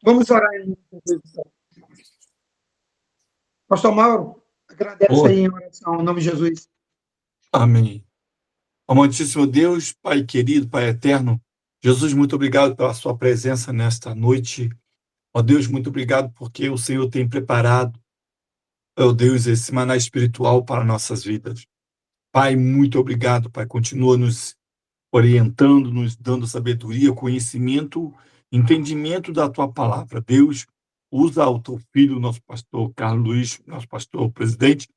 Vamos orar em nome de Jesus. Pastor Mauro, agradece aí em oração, em nome de Jesus. Amém. Amantíssimo Deus, Pai querido, Pai eterno, Jesus, muito obrigado pela sua presença nesta noite. Ó Deus, muito obrigado porque o Senhor tem preparado, ó Deus, esse maná espiritual para nossas vidas. Pai, muito obrigado, Pai. Continua nos orientando, nos dando sabedoria, conhecimento, entendimento da tua palavra. Deus, usa o teu filho, nosso pastor Carlos Luiz, nosso pastor presidente.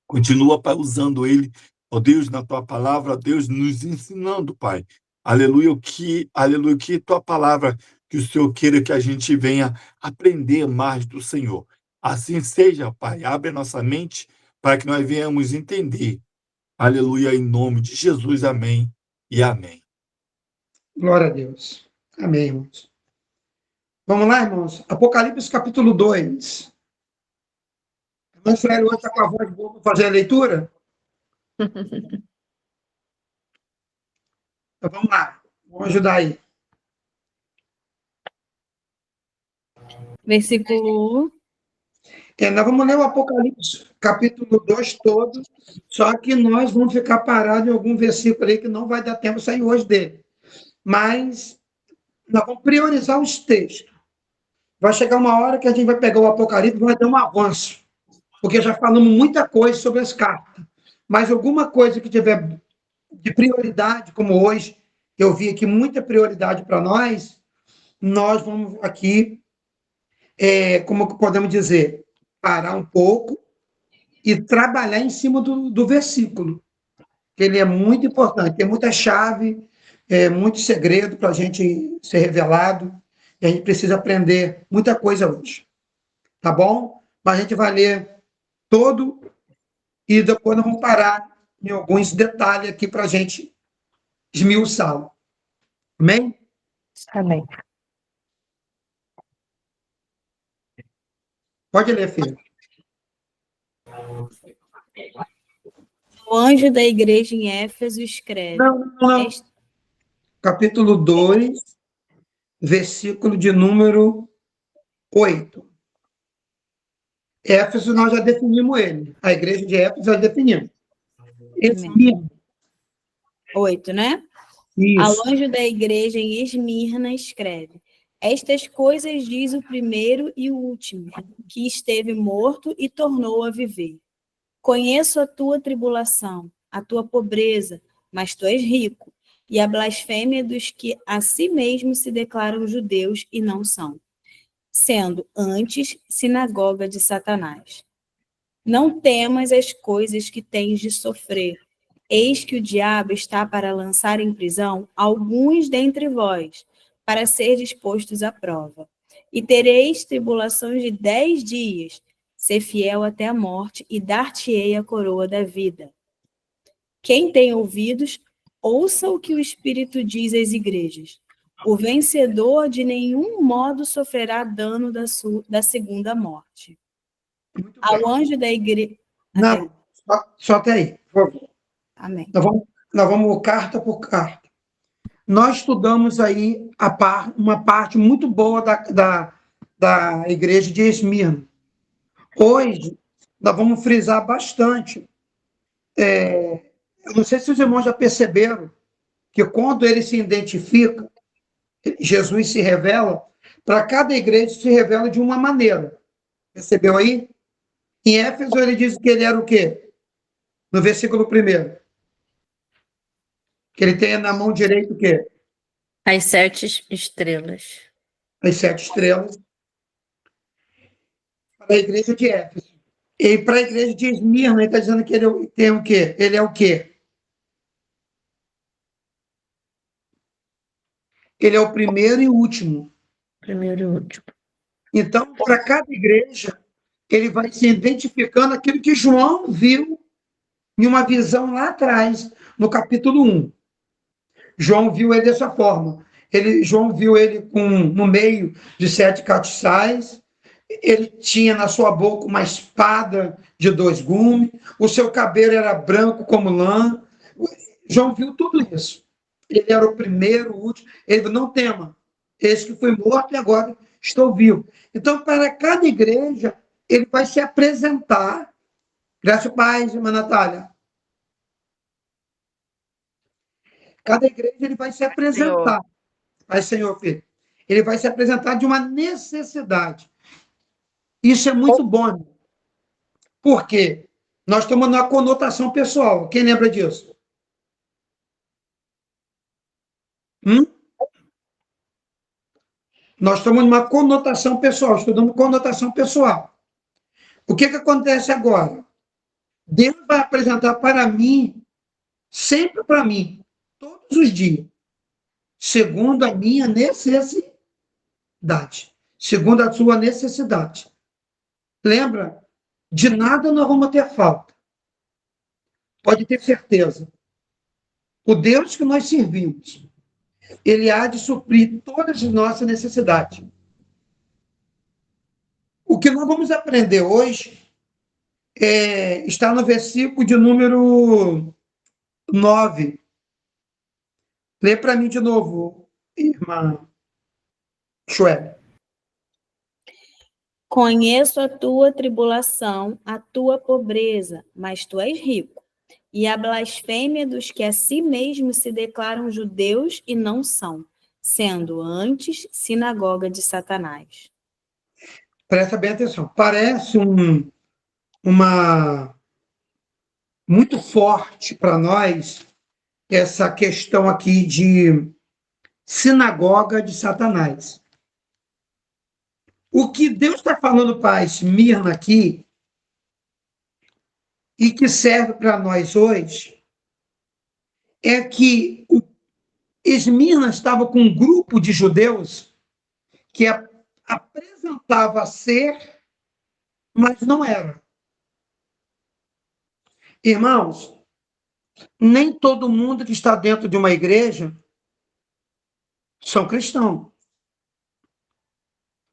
Continua, Pai, usando ele, ó Deus, na tua palavra, ó Deus, nos ensinando, Pai. Aleluia, que tua palavra, que o Senhor queira que a gente venha aprender mais do Senhor. Assim seja, Pai, abre a nossa mente para que nós venhamos entender. Aleluia, em nome de Jesus, amém e amém. Glória a Deus. Amém, irmãos. Vamos lá, irmãos. Apocalipse capítulo 2. O Israel hoje está com a voz boa para fazer a leitura? Então vamos lá. Vamos ajudar aí. Versículo 1. Nós vamos ler o Apocalipse capítulo 2 todo, só que nós vamos ficar parados em algum versículo aí que não vai dar tempo de sair hoje dele. Mas nós vamos priorizar os textos. Vai chegar uma hora que a gente vai pegar o Apocalipse e vai dar um avanço, porque já falamos muita coisa sobre as cartas. Mas alguma coisa que tiver de prioridade, como hoje, eu vi aqui muita prioridade para nós vamos aqui, como podemos dizer, parar um pouco e trabalhar em cima do versículo, que ele é muito importante, tem muita chave, muito segredo para a gente ser revelado, e a gente precisa aprender muita coisa hoje. Tá bom? Mas a gente vai ler todo e depois nós vamos parar em alguns detalhes aqui para a gente esmiuçá-lo. Amém? Amém. Pode ler, filho. O anjo da igreja em Éfeso escreve. Não. Capítulo 2, versículo de número 8. Éfeso, nós já definimos ele. A igreja de Éfeso, já definimos. Esmirna. 8, né? Isso. Ao anjo da igreja em Esmirna escreve: Estas coisas diz o primeiro e o último, que esteve morto e tornou a viver. Conheço a tua tribulação, a tua pobreza, mas tu és rico, e a blasfêmia dos que a si mesmos se declaram judeus e não são, sendo antes sinagoga de Satanás. Não temas as coisas que tens de sofrer. Eis que o diabo está para lançar em prisão alguns dentre vós, para ser dispostos à prova. E tereis tribulações de 10 dias. Ser fiel até a morte, e dar-te-ei a coroa da vida. Quem tem ouvidos, ouça o que o Espírito diz às igrejas. O vencedor de nenhum modo sofrerá dano da segunda morte. Ao anjo da igreja... Não, só até aí, por favor. Amém. Nós vamos carta por carta. Nós estudamos aí uma parte muito boa da igreja de Esmirna. Hoje, nós vamos frisar bastante. Eu não sei se os irmãos já perceberam que quando ele se identifica, Jesus se revela, para cada igreja se revela de uma maneira. Percebeu aí? Em Éfeso, ele diz que ele era o quê? No versículo 1. Que ele tem na mão direita o quê? As 7 estrelas. As 7 estrelas. Para a igreja de Éfeso. E para a igreja de Esmirna, ele está dizendo que ele tem o quê? Ele é o quê? Ele é o primeiro e último. Primeiro e último. Então, para cada igreja, ele vai se identificando aquilo que João viu em uma visão lá atrás, no capítulo 1. João viu ele dessa forma. João viu ele no meio de 7 castiçais, ele tinha na sua boca uma espada de 2 gumes, o seu cabelo era branco como lã. João viu tudo isso. Ele era o primeiro, o último. Ele não tema, esse que foi morto e agora estou vivo. Então, para cada igreja, ele vai se apresentar. Graças a paz, irmã Natália. Cada igreja, ele vai se apresentar. Pai, Senhor, filho. Ele vai se apresentar de uma necessidade. Isso é muito bom, irmão. Por quê? Nós estamos numa conotação pessoal. Quem lembra disso? Nós estamos numa conotação pessoal, estudando conotação pessoal. O que acontece agora? Deus vai apresentar para mim, sempre para mim, todos os dias, segundo a minha necessidade, segundo a sua necessidade. Lembra? De nada nós vamos ter falta. Pode ter certeza. O Deus que nós servimos, ele há de suprir todas as nossas necessidades. O que nós vamos aprender hoje está no versículo de número 9. Lê para mim de novo, irmã Joel. Conheço a tua tribulação, a tua pobreza, mas tu és rico, e a blasfêmia dos que a si mesmos se declaram judeus e não são, sendo antes sinagoga de Satanás. Presta bem atenção. Parece uma muito forte para nós essa questão aqui de sinagoga de Satanás. O que Deus está falando para Esmirna aqui e que serve para nós hoje é que Esmirna estava com um grupo de judeus que apresentava ser, mas não era. Irmãos, nem todo mundo que está dentro de uma igreja são cristãos.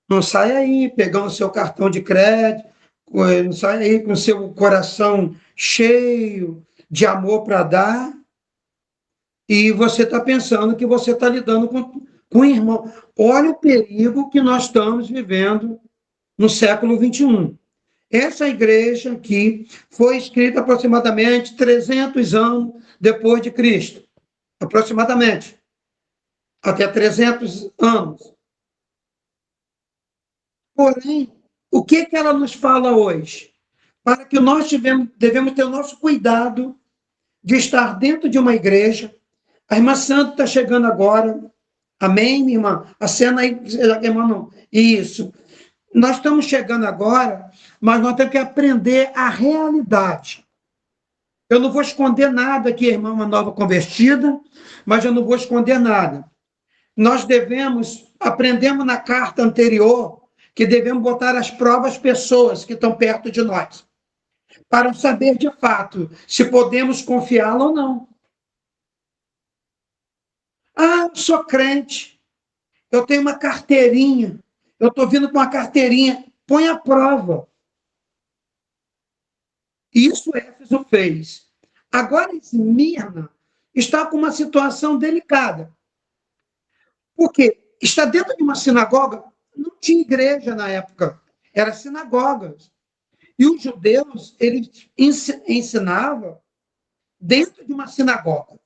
Não sai aí pegando seu cartão de crédito, não sai aí com seu coração cheio de amor para dar, e você está pensando que você está lidando com o irmão. Olha o perigo que nós estamos vivendo no século XXI. Essa igreja aqui foi escrita aproximadamente 300 anos depois de Cristo. Aproximadamente. Até 300 anos. Porém, o que ela nos fala hoje? Para que nós devemos ter o nosso cuidado de estar dentro de uma igreja. A irmã Santa está chegando agora. Amém, minha irmã? A cena aí, irmã, não. Isso. Nós estamos chegando agora, mas nós temos que aprender a realidade. Eu não vou esconder nada aqui, irmã, uma nova convertida, mas eu não vou esconder nada. Nós aprendemos na carta anterior, que devemos botar às provas pessoas que estão perto de nós, para saber de fato se podemos confiá-la ou não. Ah, eu sou crente, eu tenho uma carteirinha, eu estou vindo com uma carteirinha, põe à prova. Isso Éfeso fez. Agora, Esmirna está com uma situação delicada, porque está dentro de uma sinagoga. Não tinha igreja na época, eram sinagogas. E os judeus, eles ensinavam dentro de uma sinagoga.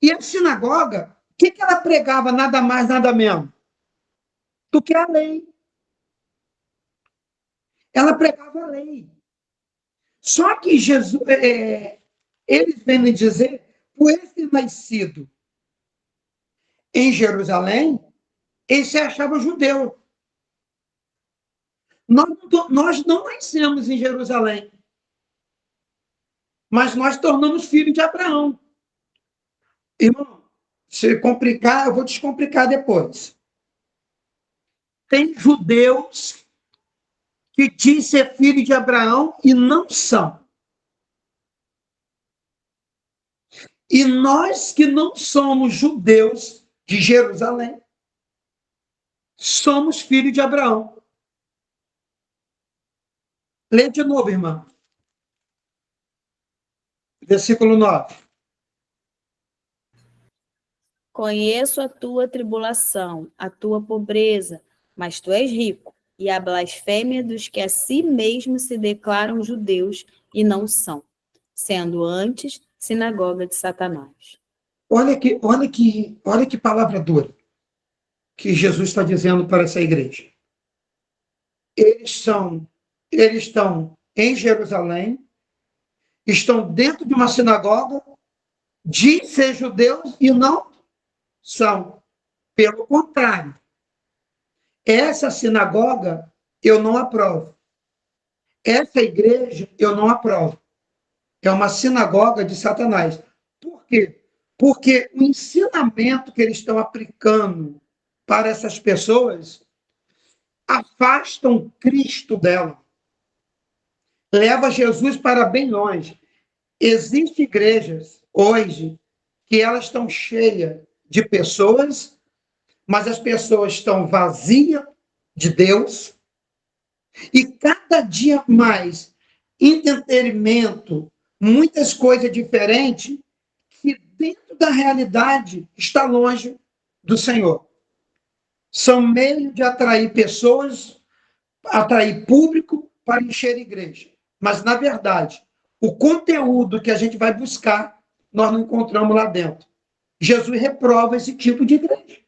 E a sinagoga, o que ela pregava? Nada mais, nada menos do que a lei. Ela pregava a lei. Só que Jesus, eles vêm dizer, por ele ter nascido em Jerusalém, ele se achava judeu. Nós não nascemos em Jerusalém, mas nós tornamos filhos de Abraão. Irmão, se complicar, eu vou descomplicar depois. Tem judeus que dizem ser filho de Abraão e não são. E nós que não somos judeus de Jerusalém, somos filhos de Abraão. Lê de novo, irmã. Versículo 9. Conheço a tua tribulação, a tua pobreza, mas tu és rico, e a blasfêmia dos que a si mesmos se declaram judeus e não são, sendo antes sinagoga de Satanás. Olha que palavra dura que Jesus está dizendo para essa igreja. Eles estão em Jerusalém, estão dentro de uma sinagoga, dizem ser judeus e não são. Pelo contrário, essa sinagoga eu não aprovo. Essa igreja eu não aprovo. É uma sinagoga de Satanás. Por quê? Porque o ensinamento que eles estão aplicando para essas pessoas afastam Cristo dela. Leva Jesus para bem longe. Existem igrejas hoje que elas estão cheias de pessoas, mas as pessoas estão vazias de Deus, e cada dia mais entretenimento, muitas coisas diferentes, que dentro da realidade está longe do Senhor. São meios de atrair pessoas, atrair público para encher a igreja. Mas, na verdade, o conteúdo que a gente vai buscar, nós não encontramos lá dentro. Jesus reprova esse tipo de igreja.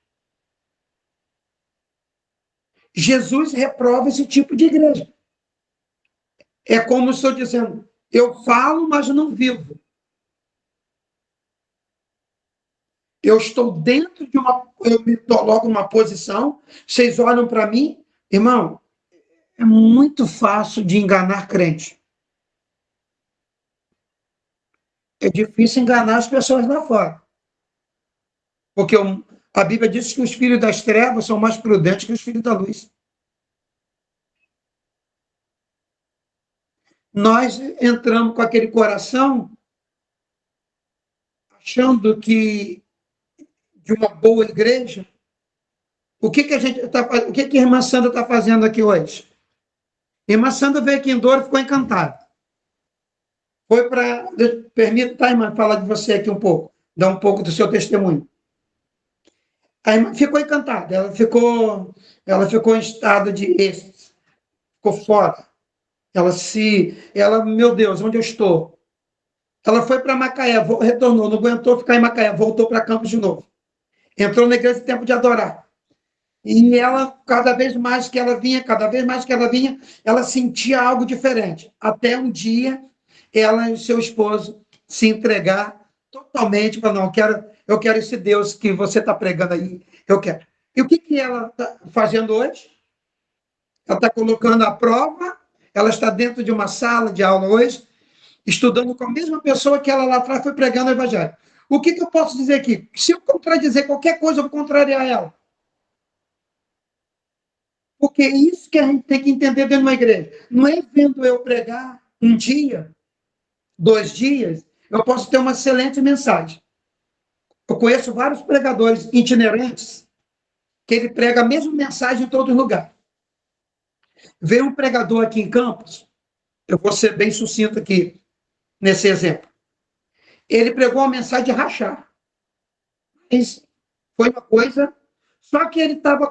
Jesus reprova esse tipo de igreja. É como eu estou dizendo, eu falo, mas não vivo. Eu estou dentro de eu me coloco numa posição, vocês olham para mim, irmão, é muito fácil de enganar crente. É difícil enganar as pessoas lá fora. Porque a Bíblia diz que os filhos das trevas são mais prudentes que os filhos da luz. Nós entramos com aquele coração achando que de uma boa igreja, o que a irmã Sandra está fazendo aqui hoje? A irmã Sandra veio aqui em Douro e ficou encantada. Foi para... Permita, tá, irmã, falar de você aqui um pouco, dar um pouco do seu testemunho. A irmã ficou encantada, ela ficou em estado de êxtase, ficou fora. Meu Deus, onde eu estou? Ela foi para Macaé, retornou, não aguentou ficar em Macaé, voltou para Campos de novo. Entrou na igreja de Tempo de Adorar. E ela, cada vez mais que ela vinha, ela sentia algo diferente. Até um dia, ela e seu esposo se entregar totalmente para não, eu quero esse Deus que você está pregando aí, eu quero. E o que ela está fazendo hoje? Ela está colocando à prova, ela está dentro de uma sala de aula hoje, estudando com a mesma pessoa que ela lá atrás foi pregando o evangelho. O que eu posso dizer aqui? Se eu contradizer qualquer coisa, eu vou contrariar ela. Porque é isso que a gente tem que entender dentro de uma igreja. Não é vendo eu pregar um dia, 2 dias, eu posso ter uma excelente mensagem. Eu conheço vários pregadores itinerantes que ele prega a mesma mensagem em todo lugar. Veio um pregador aqui em Campos, eu vou ser bem sucinto aqui nesse exemplo. Ele pregou uma mensagem de rachar. Mas foi uma coisa... Só que ele estava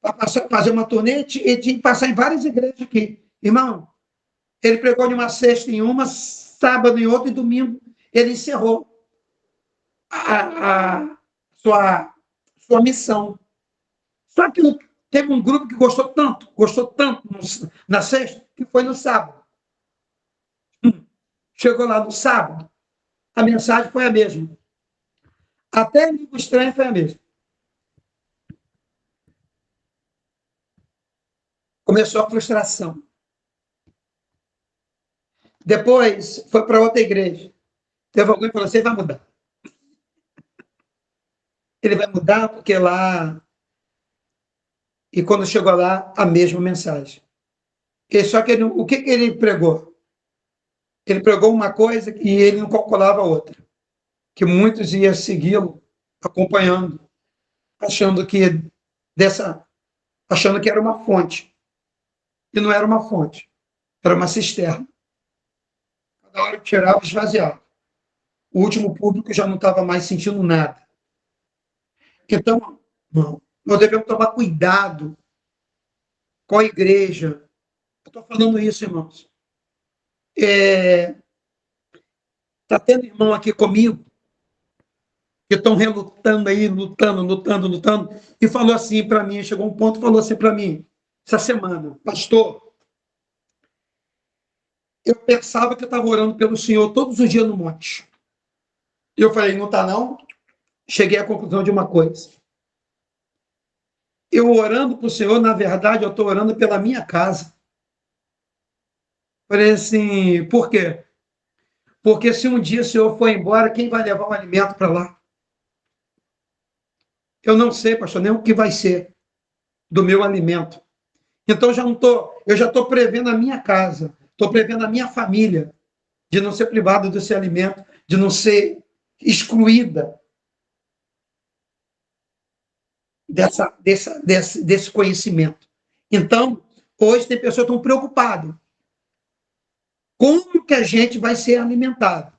para fazer uma turnê, ele tinha que passar em várias igrejas aqui. Irmão, ele pregou de uma sexta em uma, sábado em outra, e domingo ele encerrou a sua missão. Só que teve um grupo que gostou tanto na sexta, que foi no sábado. Chegou lá no sábado, a mensagem foi a mesma. Até amigo estranho foi a mesma. Começou a frustração. Depois foi para outra igreja. Teve alguém que falou assim, ele vai mudar. Ele vai mudar porque lá... E quando chegou lá, a mesma mensagem. Só que o que ele pregou? Ele pregou uma coisa e ele não calculava outra. Que muitos iam segui-lo, acompanhando, achando que era uma fonte. E não era uma fonte, era uma cisterna. Cada hora que tirava, esvaziava. O último público já não estava mais sentindo nada. Então, Nós devemos tomar cuidado com a igreja. Estou falando isso, irmãos. Está tendo irmão aqui comigo que estão relutando aí, lutando, e falou assim para mim, chegou um ponto e falou assim para mim, essa semana, pastor, eu pensava que eu estava orando pelo Senhor todos os dias no monte. E eu falei, não está não? Cheguei à conclusão de uma coisa. Eu orando para o Senhor, na verdade, eu estou orando pela minha casa. Falei assim, por quê? Porque se um dia o Senhor for embora, quem vai levar o alimento para lá? Eu não sei, pastor, nem o que vai ser do meu alimento. Então eu já estou prevendo a minha casa, estou prevendo a minha família de não ser privada desse alimento, de não ser excluída desse conhecimento. Então, hoje tem pessoas que estão preocupadas. Como que a gente vai ser alimentado?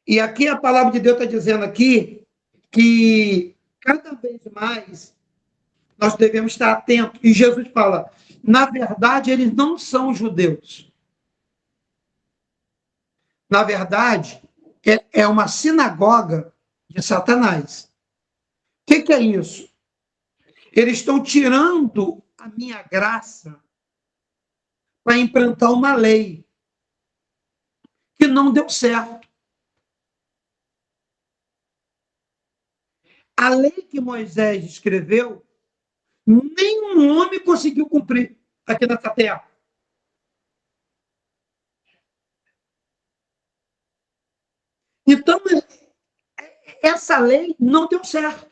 E aqui a palavra de Deus está dizendo aqui que cada vez mais nós devemos estar atentos. E Jesus fala, na verdade, eles não são judeus. Na verdade, é uma sinagoga de Satanás. O que é isso? Eles estão tirando a minha graça para implantar uma lei que não deu certo. A lei que Moisés escreveu, nenhum homem conseguiu cumprir aqui nessa terra. Então, essa lei não deu certo.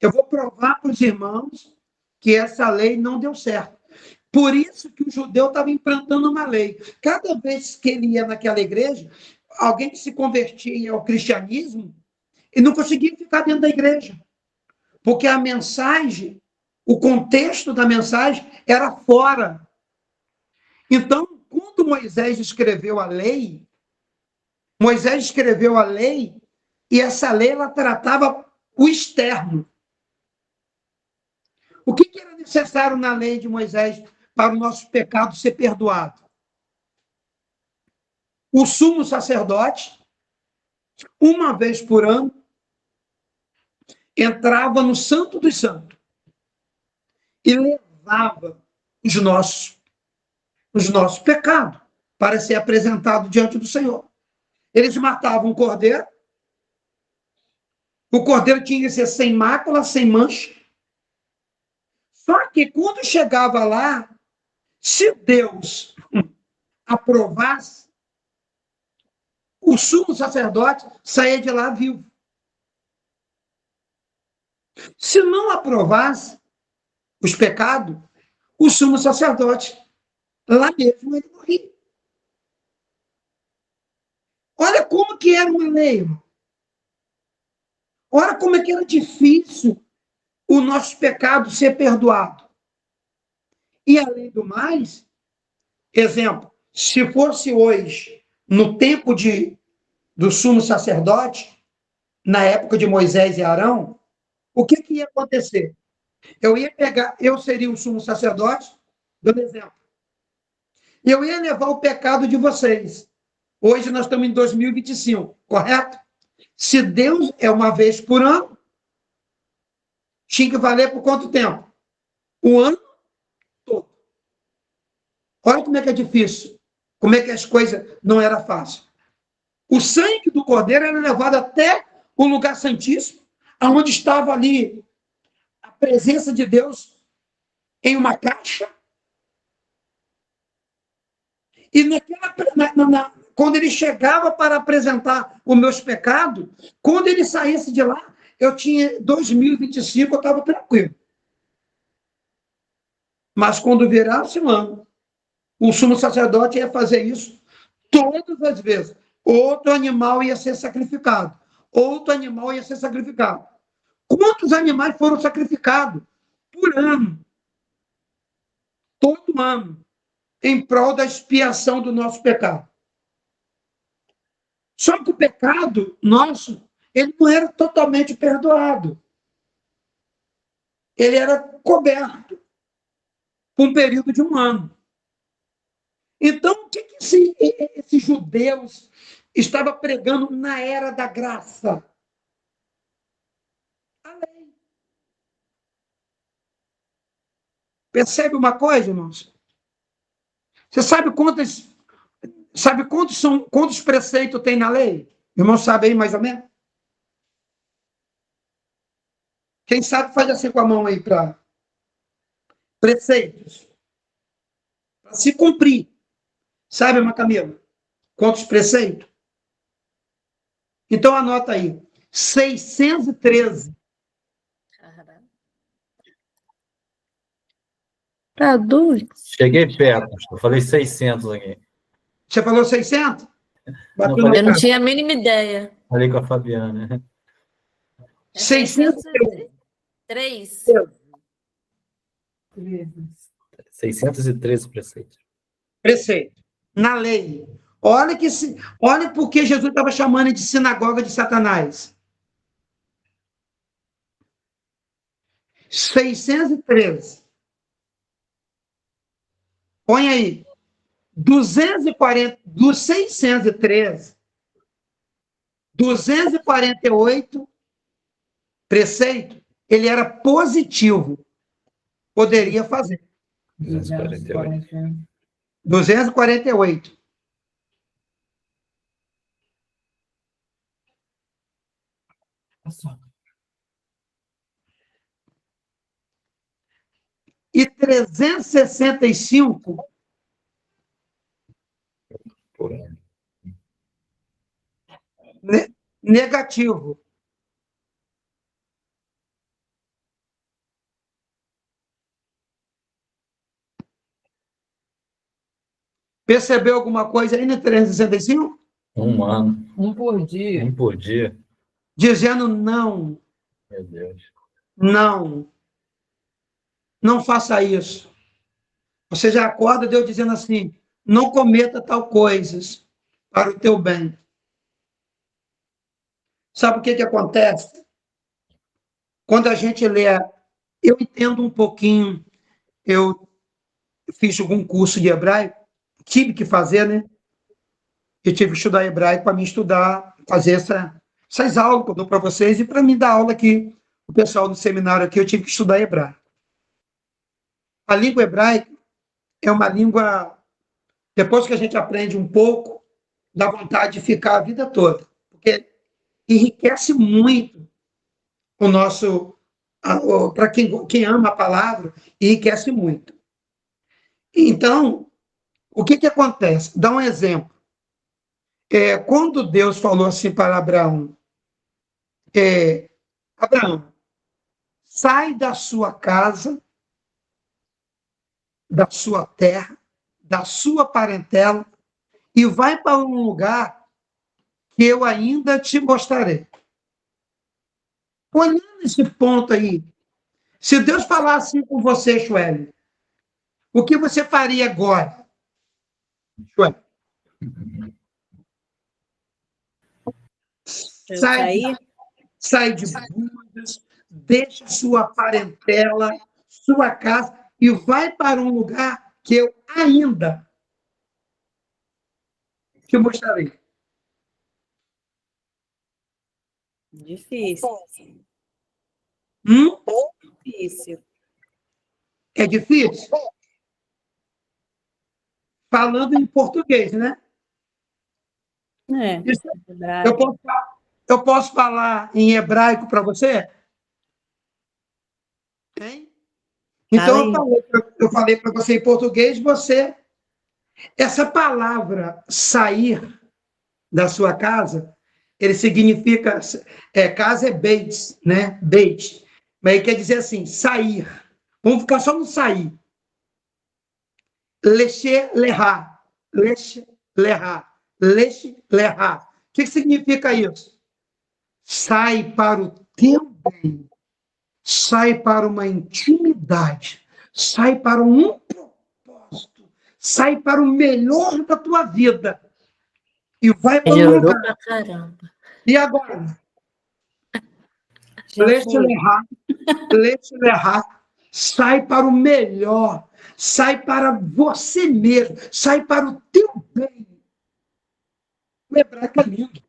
Eu vou provar para os irmãos que essa lei não deu certo. Por isso que o judeu estava implantando uma lei. Cada vez que ele ia naquela igreja, alguém que se convertia ao cristianismo, e não conseguia ficar dentro da igreja. Porque a mensagem, o contexto da mensagem era fora. Então, quando Moisés escreveu a lei e essa lei ela tratava o externo. O que era necessário na lei de Moisés para o nosso pecado ser perdoado? O sumo sacerdote, uma vez por ano, entrava no Santo dos Santos e levava os nossos pecados para ser apresentado diante do Senhor. Eles matavam o cordeiro tinha que ser sem mácula, sem mancha. Só que quando chegava lá, se Deus aprovasse, o sumo sacerdote saía de lá vivo. Se não aprovasse os pecados, o sumo sacerdote, lá mesmo, ele morria. Olha como que era uma lei, irmão. Olha como é que era difícil o nosso pecado ser perdoado. E, além do mais, exemplo, se fosse hoje, no tempo do sumo sacerdote, na época de Moisés e Arão, o que ia acontecer? Eu seria o sumo sacerdote, dando exemplo. Eu ia levar o pecado de vocês. Hoje nós estamos em 2025, correto? Se Deus é uma vez por ano, tinha que valer por quanto tempo? O ano todo. Olha como é que é difícil. Como é que as coisas não eram fáceis. O sangue do cordeiro era levado até o lugar santíssimo, onde estava ali a presença de Deus em uma caixa. E quando ele chegava para apresentar os meus pecados, quando ele saísse de lá, eu tinha 2025, eu estava tranquilo. Mas quando virasse o ano, o sumo sacerdote ia fazer isso todas as vezes. Outro animal ia ser sacrificado. Quantos animais foram sacrificados por ano? Todo ano, em prol da expiação do nosso pecado. Só que o pecado nosso, ele não era totalmente perdoado. ele era coberto por um período de 1 ano. Então, o que esses judeus estavam pregando na era da graça? A lei. Percebe uma coisa, irmãos? Você sabe quantos preceitos tem na lei? Irmão, sabe aí mais ou menos? Quem sabe faz assim com a mão aí para preceitos. Para se cumprir. Sabe, irmã Camila? Quantos preceitos? Então anota aí. 613. Para adultos. Cheguei perto, eu falei 600 aqui. Você falou 600? Bateu Não, na Eu não cara. tinha a mínima ideia. Falei com a Fabiana. 613. 3. 613 preceitos. Preceito. Na lei. Olha porque Jesus estava chamando de sinagoga de Satanás. 613. Põe aí. 240, dos 613, 248 preceito, ele era positivo. Poderia fazer. 248. 248. E 365 Por ano. negativo. Percebeu alguma coisa aí no 365? 1 ano. Um por dia. 1 por dia. Dizendo não, Meu Deus. não. Não faça isso. Você já acorda Deus dizendo assim, não cometa tal coisas para o teu bem. Sabe o que acontece? Quando a gente lê, eu entendo um pouquinho, eu fiz algum curso de hebraico, tive que fazer, né? Eu tive que estudar hebraico para me estudar, fazer essas aulas que eu dou para vocês e para mim dar aula aqui, o pessoal do seminário aqui, eu tive que estudar hebraico. A língua hebraica é uma língua, depois que a gente aprende um pouco, dá vontade de ficar a vida toda, porque enriquece muito o nosso, para quem ama a palavra, enriquece muito. Então, o que acontece? Dá um exemplo. Quando Deus falou assim para Abraão, Abraão, sai da sua casa, da sua terra, da sua parentela, e vai para um lugar que eu ainda te mostrarei. Olhando esse ponto aí, se Deus falar assim com você, Joel, o que você faria agora? Joel? Sai de Budas, deixa sua parentela, sua casa, e vai para um lugar que eu ainda te mostrarei. Difícil. Difícil. É difícil? Falando em português, né? Eu posso falar em hebraico para você? Hein? Então, eu falei para você em português, essa palavra sair da sua casa, ele significa, casa é beit, né? Beit. Mas ele quer dizer assim, sair. Vamos ficar só no sair. Leche lerá. Leche lerá. Leche lerá. O que significa isso? Sai para o teu bem. Sai para uma intimidade. Sai para um propósito. Sai para o melhor da tua vida. E vai para um lugar. Pra caramba. E agora? Já Laisse foi. errar, sai para o melhor, sai para você mesmo, sai para o teu bem. O hebraico é lindo.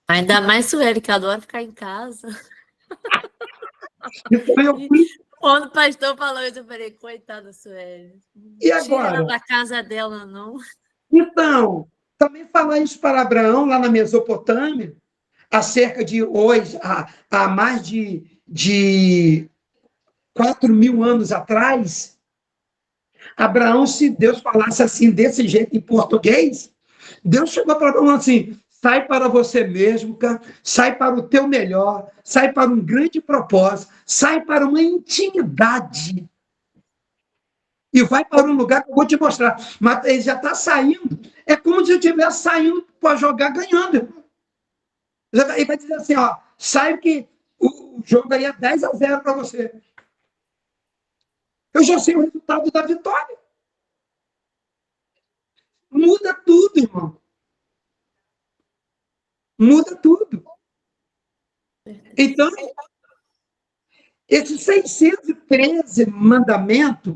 Ainda mais Sueli, que adora ficar em casa. Então eu fui, Quando o pastor falou isso, eu falei, coitada Sueli. e Tira ela agora? da casa dela, não. Então, também falar isso para Abraão, lá na Mesopotâmia, há cerca de hoje, há mais de 4.000 anos atrás, Abraão, se Deus falasse assim, desse jeito em português, Deus chegou para Abraão assim, sai para você mesmo, cara, sai para o teu melhor, sai para um grande propósito, sai para uma intimidade e vai para um lugar que eu vou te mostrar. Mas ele já está saindo, é como se eu estivesse saindo para jogar ganhando. Ele vai dizer assim, ó, sai que o jogo aí é 10-0 para você. Eu já sei o resultado da vitória. Muda tudo, irmão. Muda tudo. Então, esses 613 mandamentos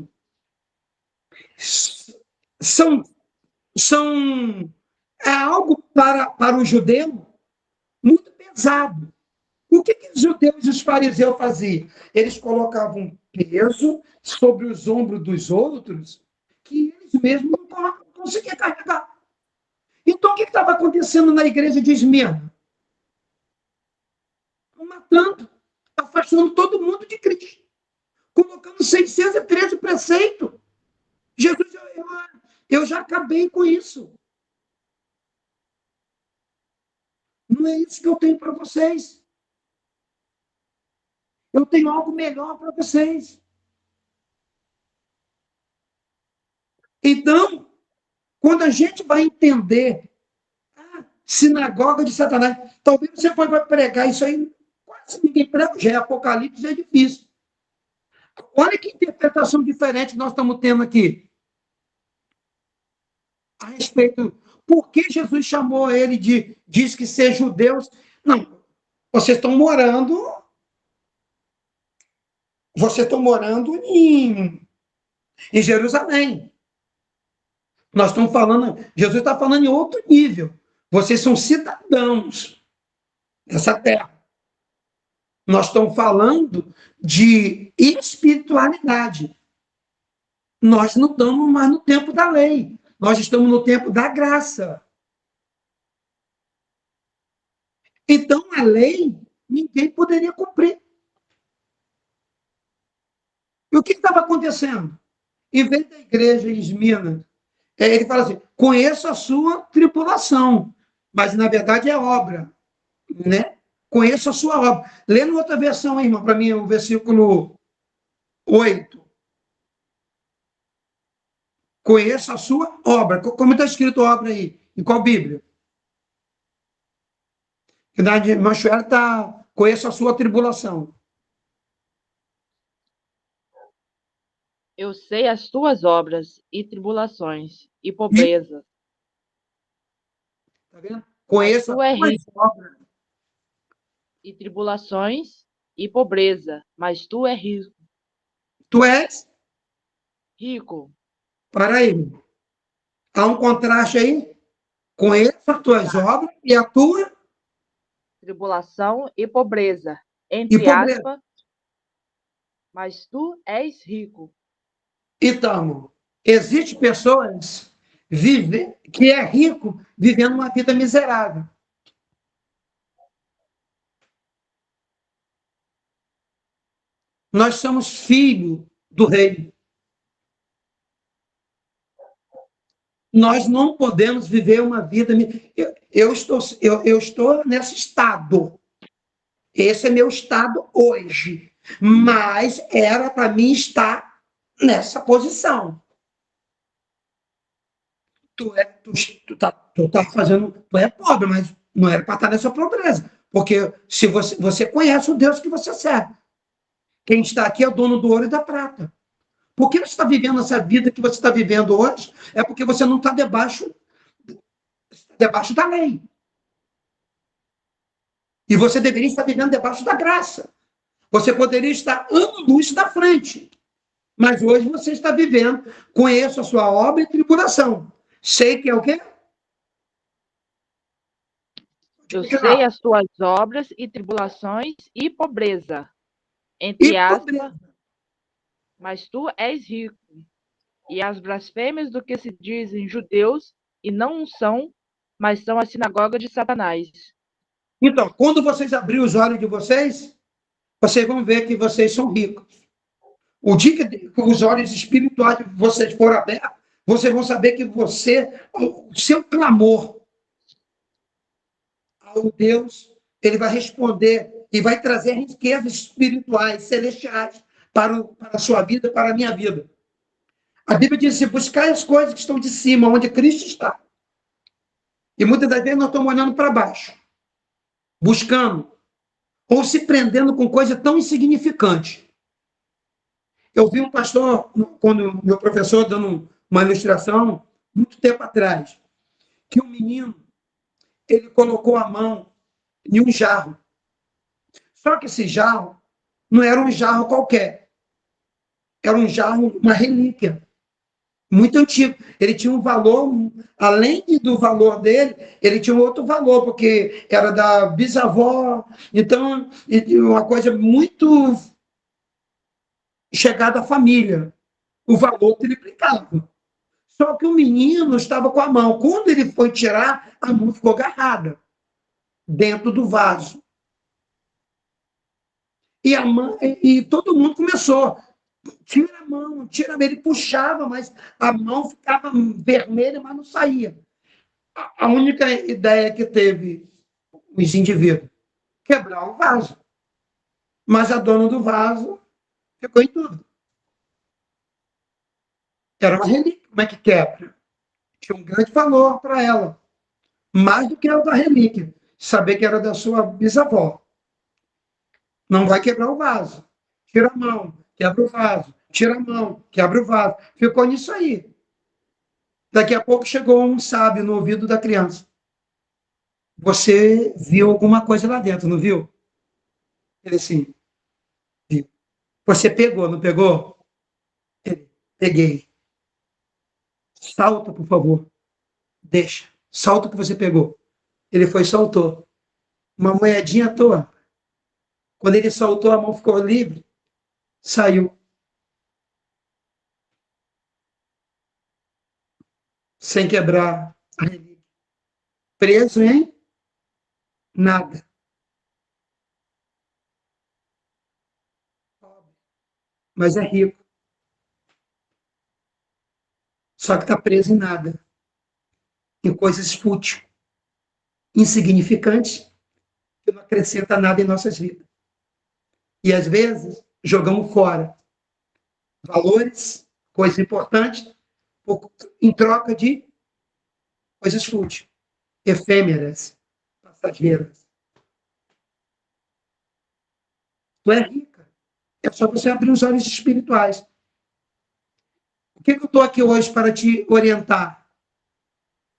são algo para o judeu muito pesado. O que os judeus e os fariseus faziam? Eles colocavam um peso sobre os ombros dos outros que eles mesmos não conseguiam carregar. Então, o que estava acontecendo na igreja de Esmirna? Matando, afastando todo mundo de Cristo, colocando 613 preceitos. Jesus, eu já acabei com isso. Não é isso que eu tenho para vocês. Eu tenho algo melhor para vocês. Então, quando a gente vai entender a sinagoga de Satanás, talvez você vai pregar isso aí, quase ninguém prega, já é Apocalipse, já é difícil. Olha que interpretação diferente nós estamos tendo aqui. A respeito, por que Jesus chamou ele diz que ser judeus? Não, vocês estão morando em Jerusalém. Nós estamos falando, Jesus está falando em outro nível. Vocês são cidadãos dessa terra. Nós estamos falando de espiritualidade. Nós não estamos mais no tempo da lei. Nós estamos no tempo da graça. Então, a lei, ninguém poderia cumprir. E o que estava acontecendo? Em vez da igreja em Esmirna, ele fala assim, conheço a sua tribulação, mas, na verdade, é obra. Né? Conheço a sua obra. Lê na outra versão, aí, irmão, para mim, o versículo 8. Conheço a sua obra. Como está escrito obra aí? Em qual Bíblia? Na de Manchuela está, conheço a sua tribulação. Eu sei as tuas obras e tribulações e pobreza. Está vendo? Conheço Tu é as tuas rico. obras. E tribulações e pobreza, mas tu é rico. Tu és? Rico. Para aí. Há um contraste aí? Conheço as tuas obras e a tua Tribulação e pobreza, entre pobreza. aspas, mas tu és rico. Então, existem pessoas que é rico vivendo uma vida miserável. Nós somos filhos do rei. Nós não podemos viver uma vida... Eu estou nesse estado. Esse é meu estado hoje. Mas era para mim estar nessa posição. Tu é pobre, mas não era para estar nessa pobreza. Porque se você conhece o Deus que você serve. Quem está aqui é o dono do ouro e da prata. Por que você está vivendo essa vida que você está vivendo hoje? É porque você não está debaixo da lei. E você deveria estar vivendo debaixo da graça. Você poderia estar anos-luz da frente, mas hoje você está vivendo, conheço a sua obra e tribulação. Sei que é o quê? Eu sei as tuas obras e tribulações e pobreza, entre E aspas, pobreza. mas tu és rico. E as blasfêmias do que se dizem judeus e não são, mas são a sinagoga de Satanás. Então, quando vocês abrirem os olhos de vocês vão ver que vocês são ricos. O dia que os olhos espirituais de vocês forem abertos, vocês vão saber que o seu clamor ao Deus, ele vai responder e vai trazer riquezas espirituais, celestiais, para a sua vida, para a minha vida. A Bíblia diz assim, buscai as coisas que estão de cima, onde Cristo está. E muitas das vezes nós estamos olhando para baixo, buscando, ou se prendendo com coisa tão insignificante. Eu vi um pastor, quando meu professor dando uma ilustração, muito tempo atrás, que um menino, ele colocou a mão em um jarro. Só que esse jarro não era um jarro qualquer. Era um jarro, uma relíquia, muito antigo. Ele tinha um valor, além do valor dele, ele tinha um outro valor, porque era da bisavó. Então, uma coisa muito chegada à família. O valor triplicava. Só que o menino estava com a mão. Quando ele foi tirar, a mão ficou agarrada dentro do vaso. E todo mundo começou. Tira a mão, tira a mão. Ele puxava, mas a mão ficava vermelha, mas não saía. A única ideia que teve os indivíduos, quebrar o vaso. Mas a dona do vaso ficou em tudo. Era uma relíquia. Como é que quebra? Tinha um grande valor para ela. Mais do que o da relíquia. Saber que era da sua bisavó. Não vai quebrar o vaso. Tira a mão, quebra o vaso. Tira a mão, quebra o vaso. Ficou nisso aí. Daqui a pouco chegou um sábio no ouvido da criança. Você viu alguma coisa lá dentro, não viu? Ele assim, viu. Você pegou, não pegou? Ele, peguei. Salta, por favor. Deixa. Salta o que você pegou. Ele foi e soltou. Uma moedinha à toa. Quando ele soltou, a mão ficou livre. Saiu. Sem quebrar a relíquia. Preso em nada. Mas é rico. Só que está preso em nada. Em coisas fúteis, insignificantes, que não acrescenta nada em nossas vidas. E às vezes jogamos fora valores, coisas importantes, em troca de coisas fúteis, efêmeras, passageiras. Tu é rica. É só você abrir os olhos espirituais. O que eu estou aqui hoje para te orientar?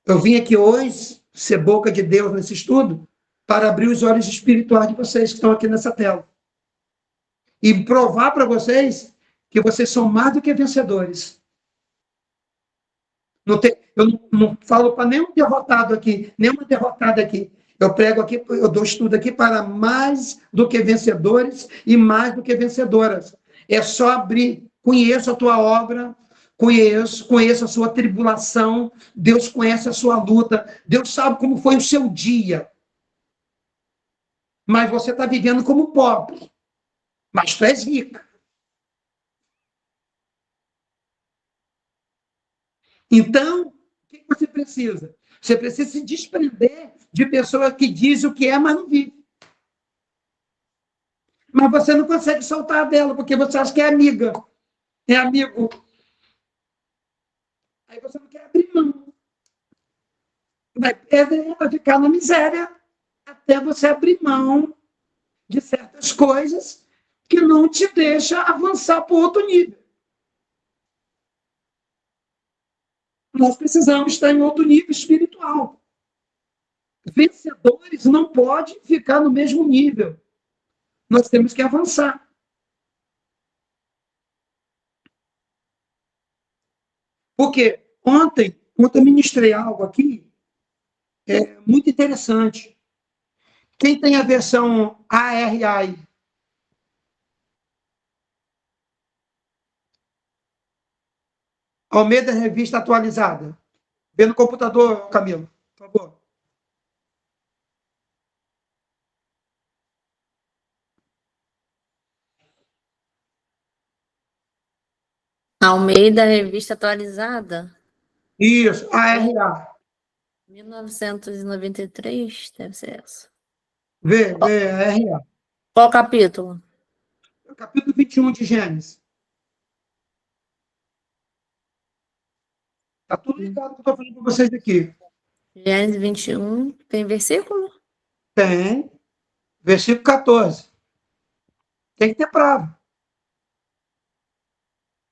Eu vim aqui hoje, ser boca de Deus nesse estudo, para abrir os olhos espirituais de vocês que estão aqui nessa tela. E provar para vocês que vocês são mais do que vencedores. Eu não falo para nenhum derrotado aqui, nenhuma derrotada aqui. Eu prego aqui, eu dou estudo aqui para mais do que vencedores e mais do que vencedoras. É só abrir, conheço a tua obra, conheço a sua tribulação, Deus conhece a sua luta, Deus sabe como foi o seu dia. Mas você está vivendo como pobre, mas tu és rica. Então, o que você precisa? Você precisa se desprender de pessoas que dizem o que é, mas não vive. Mas você não consegue soltar dela, porque você acha que é amiga, é amigo. Aí você não quer abrir mão. Vai ficar na miséria até você abrir mão de certas coisas que não te deixam avançar para outro nível. Nós precisamos estar em outro nível espiritual. Vencedores não podem ficar no mesmo nível. nós temos que avançar. Porque ontem eu ministrei algo aqui muito interessante. Quem tem a versão ARAI? Almeida Revista Atualizada. Vê no computador, Camilo, por favor. Almeida, Revista Atualizada, Isso, ARA. 1993, deve ser essa. Vê, ARA. Qual capítulo? Capítulo 21 de Gênesis. Está tudo ligado que eu estou falando para vocês aqui. Gênesis 21, tem versículo? Tem. Versículo 14. Tem que ter prova.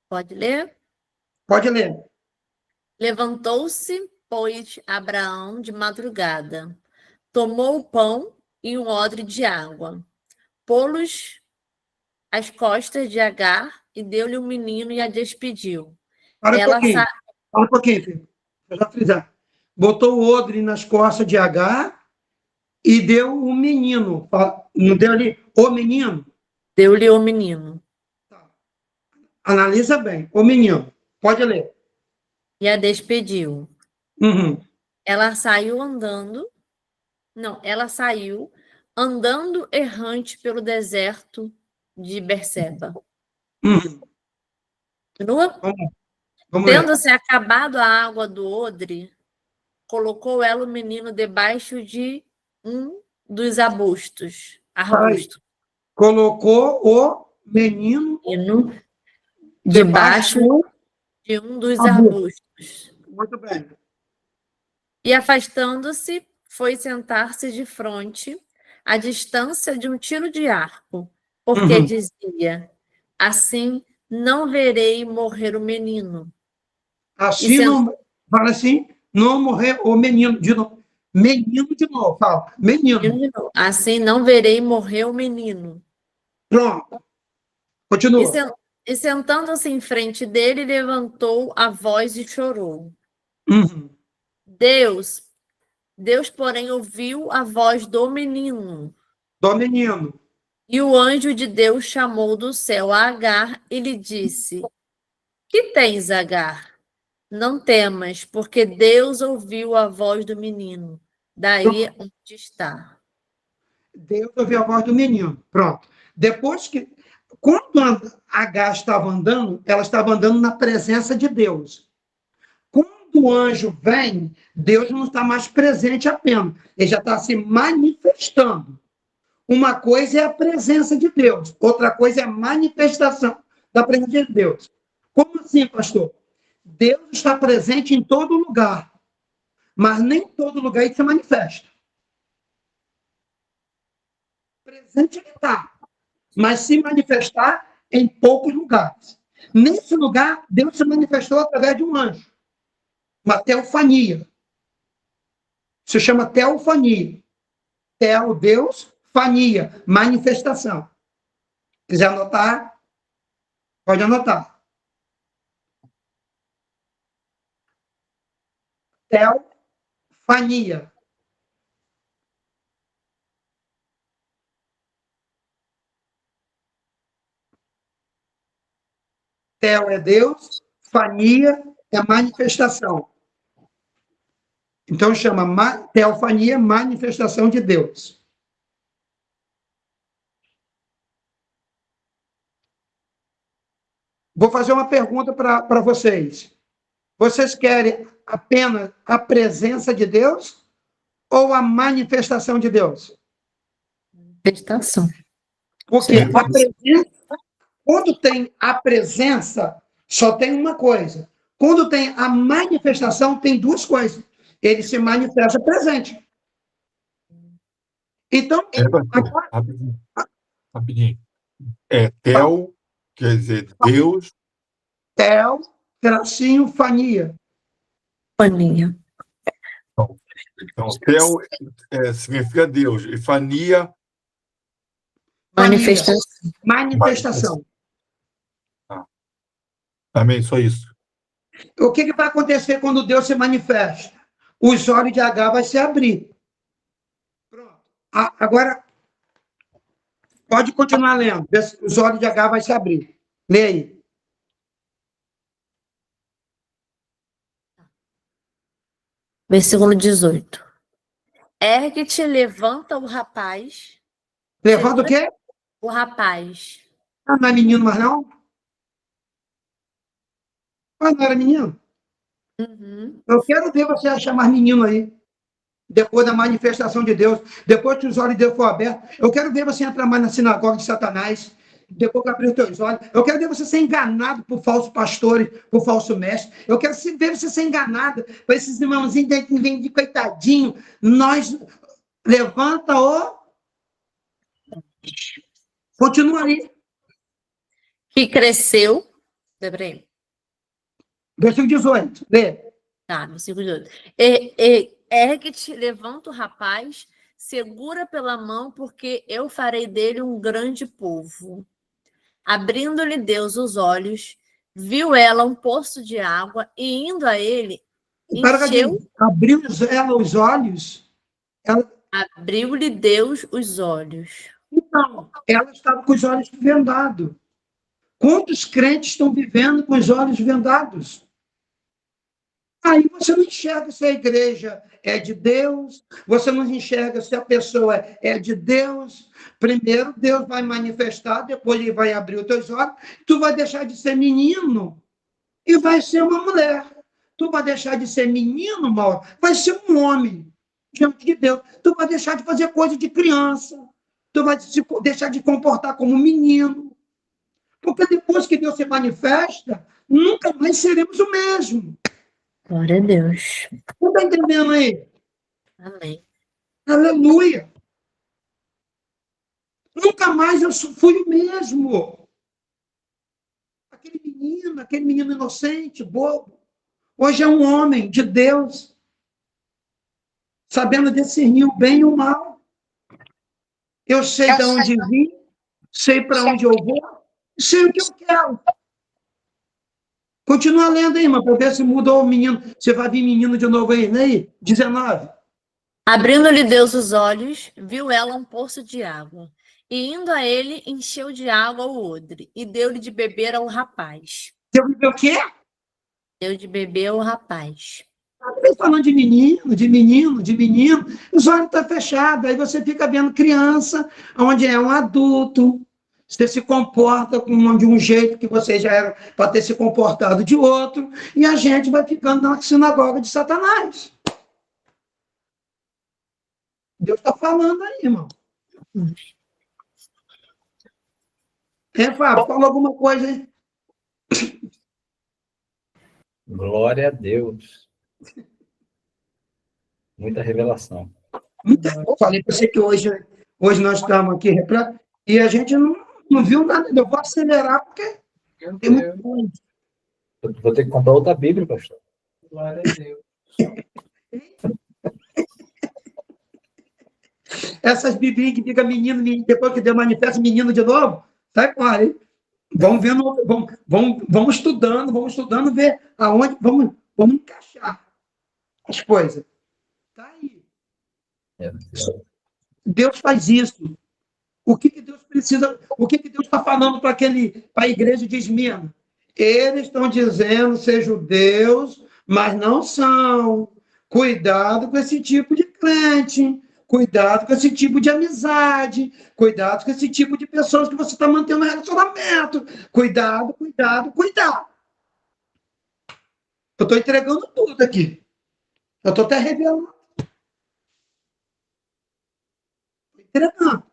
Pode ler? Pode ler. Levantou-se, pois, Abraão de madrugada, tomou o pão e um odre de água, pô-los às costas de Agar e deu-lhe um menino e a despediu. Para um Ela pouquinho. Para um pouquinho, filho. Deixa eu já frisar. Botou o odre nas costas de Agar e deu o menino. Não deu ali o menino? deu-lhe o menino Analisa bem. O menino. Pode ler. e a despediu. Uhum. Ela saiu andando. Não, ela saiu andando errante pelo deserto de Berseba. Uhum. Continua? Vamos ler. Tendo-se acabado a água do odre, colocou ela o menino debaixo de um dos arbustos. Colocou o menino Debaixo de um dos arbustos. Muito bem. E afastando-se, foi sentar-se de frente, à distância de um tiro de arco, porque dizia: assim não verei morrer o menino. Assim não. Fala assim, não morrer o menino de novo. Menino de novo, fala. Menino. Assim não verei morrer o menino. Pronto. Continua. E sentando-se em frente dele, levantou a voz e chorou. Uhum. Deus, porém, ouviu a voz do menino. Do menino. E o anjo de Deus chamou do céu a Agar e lhe disse: que tens, Agar? Não temas, porque Deus ouviu a voz do menino. Daí onde está. Deus ouviu a voz do menino. Pronto. Depois que. Quando Agar estava andando, ela estava andando na presença de Deus. Quando o anjo vem, Deus não está mais presente apenas. Ele já está se manifestando. Uma coisa é a presença de Deus, outra coisa é a manifestação da presença de Deus. Como assim, pastor? Deus está presente em todo lugar, mas nem todo lugar ele se manifesta. Presente ele está, mas se manifestar em poucos lugares. Nesse lugar, Deus se manifestou através de um anjo, uma teofania. Se chama teofania. Teo, Deus, fania, manifestação. Quiser anotar, pode anotar. Teofania. Teo é Deus, fania é manifestação. Então chama teofania, manifestação de Deus. Vou fazer uma pergunta para vocês. Vocês querem apenas a presença de Deus ou a manifestação de Deus? Manifestação. Porque a presença, quando tem a presença, só tem uma coisa. Quando tem a manifestação, tem duas coisas. Ele se manifesta presente. Então, rapidinho. Tel, quer dizer, Deus. Tel, tracinho, fania. Fania. Então, Tel significa Deus. E fania Manifestação. Manifestação. Amém, só isso. O que vai acontecer quando Deus se manifesta? Os olhos de Agar vai se abrir. Pronto. Agora, pode continuar lendo. Os olhos de Agar vai se abrir. Lê aí. Versículo 18. Ergue-te, levanta o rapaz. Levanta o quê? O rapaz. Ah, não é menino mais não? Ah, não era menino? Uhum. Eu quero ver você achar mais menino aí. Depois da manifestação de Deus, depois que os olhos de Deus foram abertos, eu quero ver você entrar mais na sinagoga de Satanás, depois que abrir os teus olhos, eu quero ver você ser enganado por falsos pastores, por falso mestre, eu quero ver você ser enganado por esses irmãozinhos que vêm de coitadinho, nós, levanta o... Continua aí. Que cresceu. Peraí. Versículo 18, lê. Tá, versículo 18. Ergue-te, levanta o rapaz, segura pela mão, porque eu farei dele um grande povo. Abrindo-lhe Deus os olhos, viu ela um poço de água e indo a ele, encheu. Abriu ela os olhos. Abriu-lhe Deus os olhos. Então, ela estava com os olhos vendados. Quantos crentes estão vivendo com os olhos vendados? Aí você não enxerga se a igreja é de Deus, você não enxerga se a pessoa é de Deus. Primeiro Deus vai manifestar, depois ele vai abrir os teus olhos, tu vai deixar de ser menino e vai ser uma mulher. Tu vai deixar de ser menino, Mauro, vai ser um homem diante de Deus. Tu vai deixar de fazer coisa de criança, tu vai deixar de comportar como menino. Porque depois que Deus se manifesta, nunca mais seremos o mesmo. Glória a Deus. Você está entendendo aí? Amém. Aleluia. Nunca mais eu fui o mesmo. Aquele menino inocente, bobo, hoje é um homem de Deus, sabendo discernir o bem e o mal. Eu sei de onde vim, sei para onde eu vou, sei o que eu quero. Continua lendo aí, irmã, para ver se mudou o menino. Você vai vir menino de novo aí, né? 19. Abrindo-lhe Deus os olhos, viu ela um poço de água. E indo a ele, encheu de água o odre, e deu-lhe de beber ao rapaz. Deu o quê? Deu de beber ao rapaz. Vem falando de menino, os olhos estão fechados, aí você fica vendo criança, onde é um adulto, você se comporta de um jeito que você já era para ter se comportado de outro, e a gente vai ficando na sinagoga de Satanás. Deus está falando aí, irmão. Fábio, fala alguma coisa aí. Glória a Deus. Muita revelação. Eu falei para você que hoje nós estamos aqui e a gente não viu nada. Eu vou acelerar porque tem muito coisa. Vou ter que comprar outra Bíblia, pastor. Glória a Deus. Essas biblinhas que fica menino, depois que Deus manifesta menino de novo, sai fora, hein? Vamos vendo, vamos estudando, ver aonde, vamos encaixar as coisas. Tá aí. Deus faz isso. O que Deus precisa, o que Deus está falando para a igreja de Esmirna? Eles estão dizendo ser judeus, mas não são. Cuidado com esse tipo de crente. Cuidado com esse tipo de amizade. Cuidado com esse tipo de pessoas que você está mantendo relacionamento. Cuidado. Eu estou entregando tudo aqui. Eu estou até revelando. Estou entregando.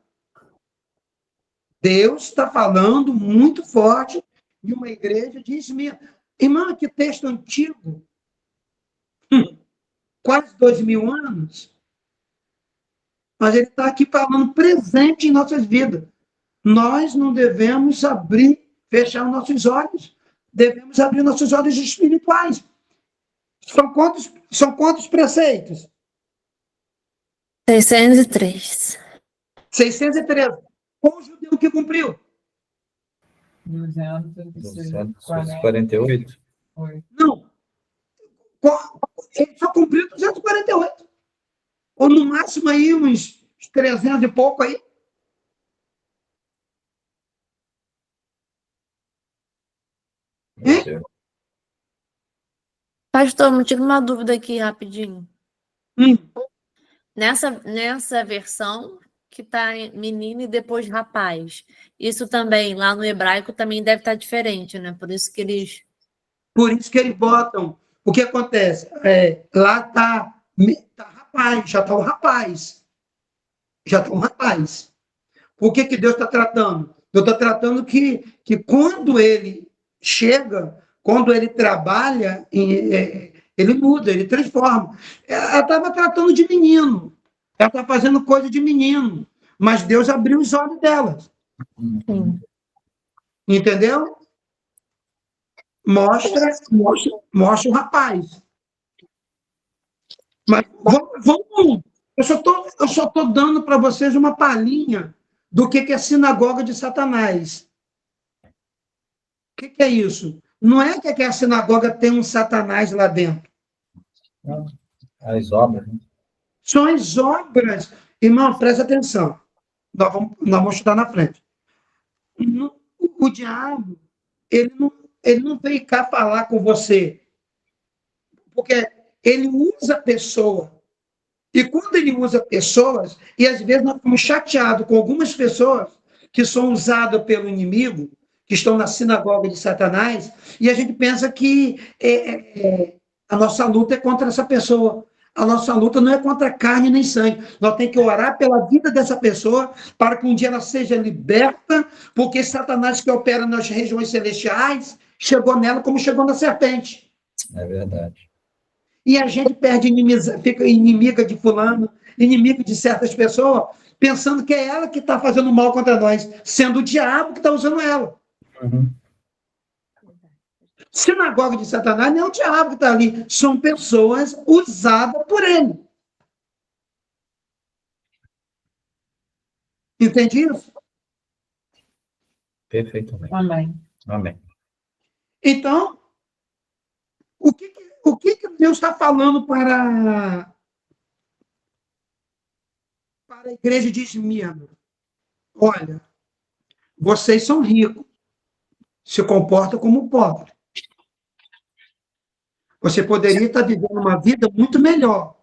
Deus está falando muito forte em uma igreja de Esmirna. Irmão, que texto antigo. Quase 2000 anos. Mas ele está aqui falando presente em nossas vidas. Nós não devemos fechar nossos olhos. Devemos abrir nossos olhos espirituais. São quantos preceitos? 603. 613. Qual o judeu que cumpriu? 248. Não. Ele só cumpriu 248. Ou no máximo aí uns 300 e pouco aí. Meu Deus. Pastor, me tira uma dúvida aqui rapidinho. Hum. Nessa versão que está menino e depois rapaz, isso também, lá no hebraico, também deve estar diferente, né? Por isso que eles... Por isso que eles botam. O que acontece? Lá está rapaz, já está o rapaz. Já está um rapaz. O que Deus está tratando? Deus está tratando que quando ele chega, quando ele trabalha, ele muda, ele transforma. Ela estava tratando de menino. Ela está fazendo coisa de menino. Mas Deus abriu os olhos dela. Entendeu? Mostra o rapaz. Mas vamos. Eu só estou dando para vocês uma palhinha do que é a sinagoga de Satanás. O que é isso? Não é que a sinagoga tem um Satanás lá dentro. Não, as obras. Né? São as obras. Irmão, presta atenção. Nós vamos estudar na frente. O diabo, ele não vem cá falar com você. Porque ele usa a pessoa. E quando ele usa pessoas, e às vezes nós ficamos chateados com algumas pessoas que são usadas pelo inimigo, que estão na sinagoga de Satanás, e a gente pensa que a nossa luta é contra essa pessoa. A nossa luta não é contra carne nem sangue. Nós temos que orar pela vida dessa pessoa para que um dia ela seja liberta, porque Satanás que opera nas regiões celestiais chegou nela como chegou na serpente. É verdade. E a gente perde fica inimiga de fulano, inimigo de certas pessoas, pensando que é ela que está fazendo mal contra nós, sendo o diabo que está usando ela. Uhum. Sinagoga de Satanás não é o diabo que está ali, são pessoas usadas por ele. Entende isso? Perfeitamente. Amém. Amém. Então, o que Deus está falando para a igreja de Esmirna? Olha, vocês são ricos, se comportam como pobre. Você poderia estar vivendo uma vida muito melhor,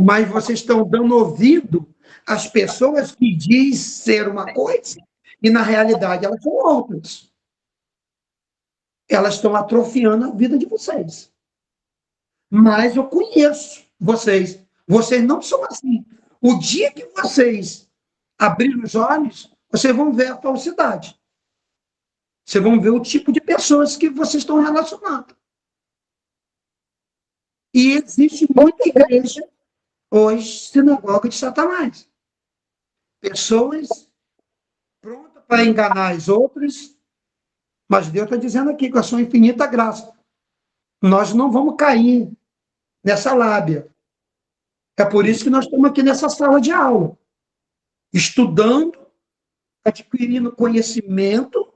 mas vocês estão dando ouvido às pessoas que dizem ser uma coisa e, na realidade, elas são outras. Elas estão atrofiando a vida de vocês. Mas eu conheço vocês. Vocês não são assim. O dia que vocês abrirem os olhos, vocês vão ver a falsidade. Vocês vão ver o tipo de pessoas que vocês estão relacionando. E existe muita igreja hoje, sinagoga de Satanás. Pessoas prontas para enganar as outras, mas Deus está dizendo aqui, com a sua infinita graça, nós não vamos cair nessa lábia. É por isso que nós estamos aqui nessa sala de aula, estudando, adquirindo conhecimento,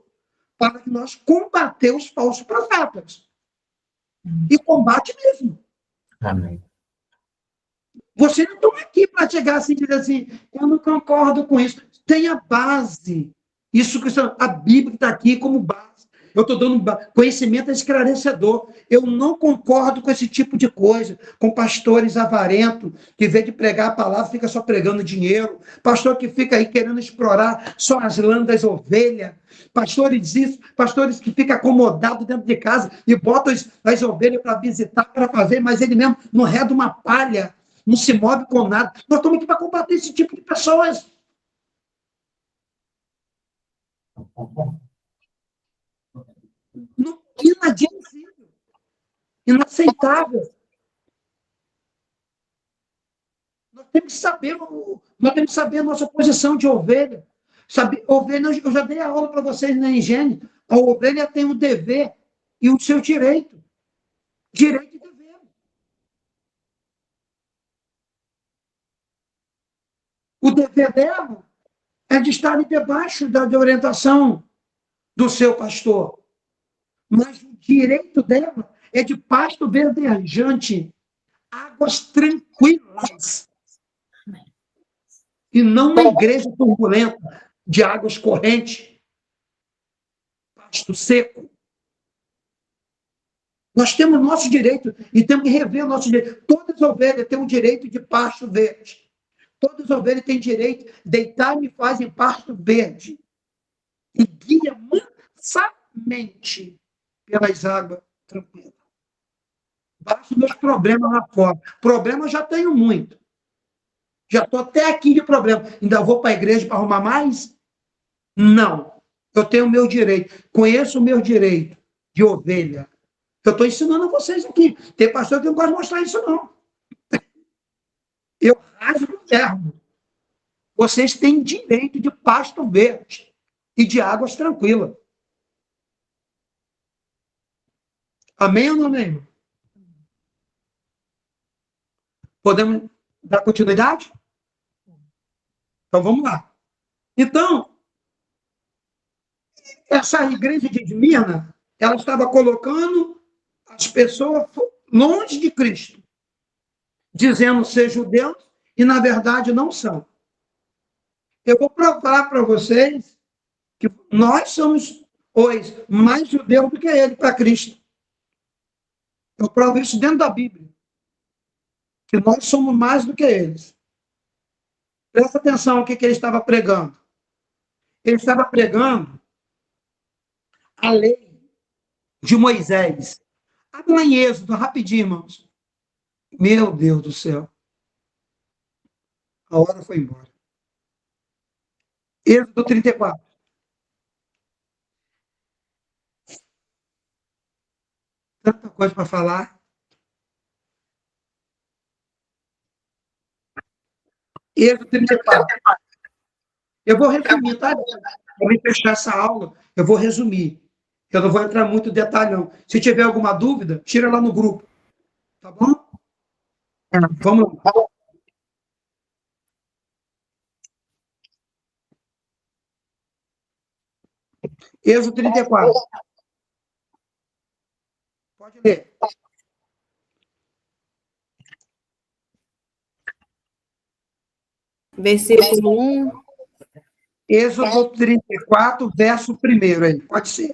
para que nós combater os falsos profetas. E combate mesmo. Amém. Você não está aqui para chegar assim e dizer assim, eu não concordo com isso. Tenha base. Isso que a Bíblia está aqui como base. Eu estou dando conhecimento esclarecedor. Eu não concordo com esse tipo de coisa, com pastores avarentos, que, em vez de pregar a palavra, fica só pregando dinheiro. Pastor que fica aí querendo explorar só as lãs das ovelhas. Pastores que ficam acomodados dentro de casa e botam as ovelhas para visitar, para fazer, mas ele mesmo não reda uma palha, não se move com nada. Nós estamos aqui para combater esse tipo de pessoas. Inadmissível. Inaceitável. Nós temos que saber a nossa posição de ovelha. Ovelha, eu já dei a aula para vocês na higiene. A ovelha tem o dever e o seu direito. Direito e dever. O dever dela é de estar debaixo da orientação do seu pastor. Mas o direito dela é de pasto verdejante, águas tranquilas. E não uma igreja turbulenta de águas correntes, pasto seco. Nós temos nosso direito e temos que rever o nosso direito. Todas as ovelhas têm o direito de pasto verde. Todas as ovelhas têm direito de deitar e me fazem pasto verde. E guia mansamente pelas águas tranquilas. Basta meus problemas lá fora. Problemas já tenho muito. Já estou até aqui de problema. Ainda vou para a igreja para arrumar mais? Não. Eu tenho o meu direito. Conheço o meu direito de ovelha. Eu estou ensinando a vocês aqui. Tem pastor que não gosta de mostrar isso, não. Eu rasgo o verbo. Vocês têm direito de pasto verde e de águas tranquilas. Amém ou não amém? Podemos dar continuidade? Então vamos lá. Então, essa igreja de Esmirna, ela estava colocando as pessoas longe de Cristo, dizendo ser judeus e, na verdade, não são. Eu vou provar para vocês que nós somos hoje mais judeus do que ele para Cristo. Eu provo isso dentro da Bíblia, que nós somos mais do que eles. Presta atenção no que ele estava pregando. Ele estava pregando a lei de Moisés. Abre lá em Êxodo, rapidinho, irmãos. Meu Deus do céu. A hora foi embora. Êxodo 34. Tanta coisa para falar. Êxodo 34. Eu vou resumir, tá? Para me fechar essa aula, eu vou resumir. Eu não vou entrar muito em detalhe, não. Se tiver alguma dúvida, tira lá no grupo. Tá bom? Vamos lá. Êxodo 34. Pode ler. Versículo 1. Êxodo 34, verso 1 aí. Pode ser.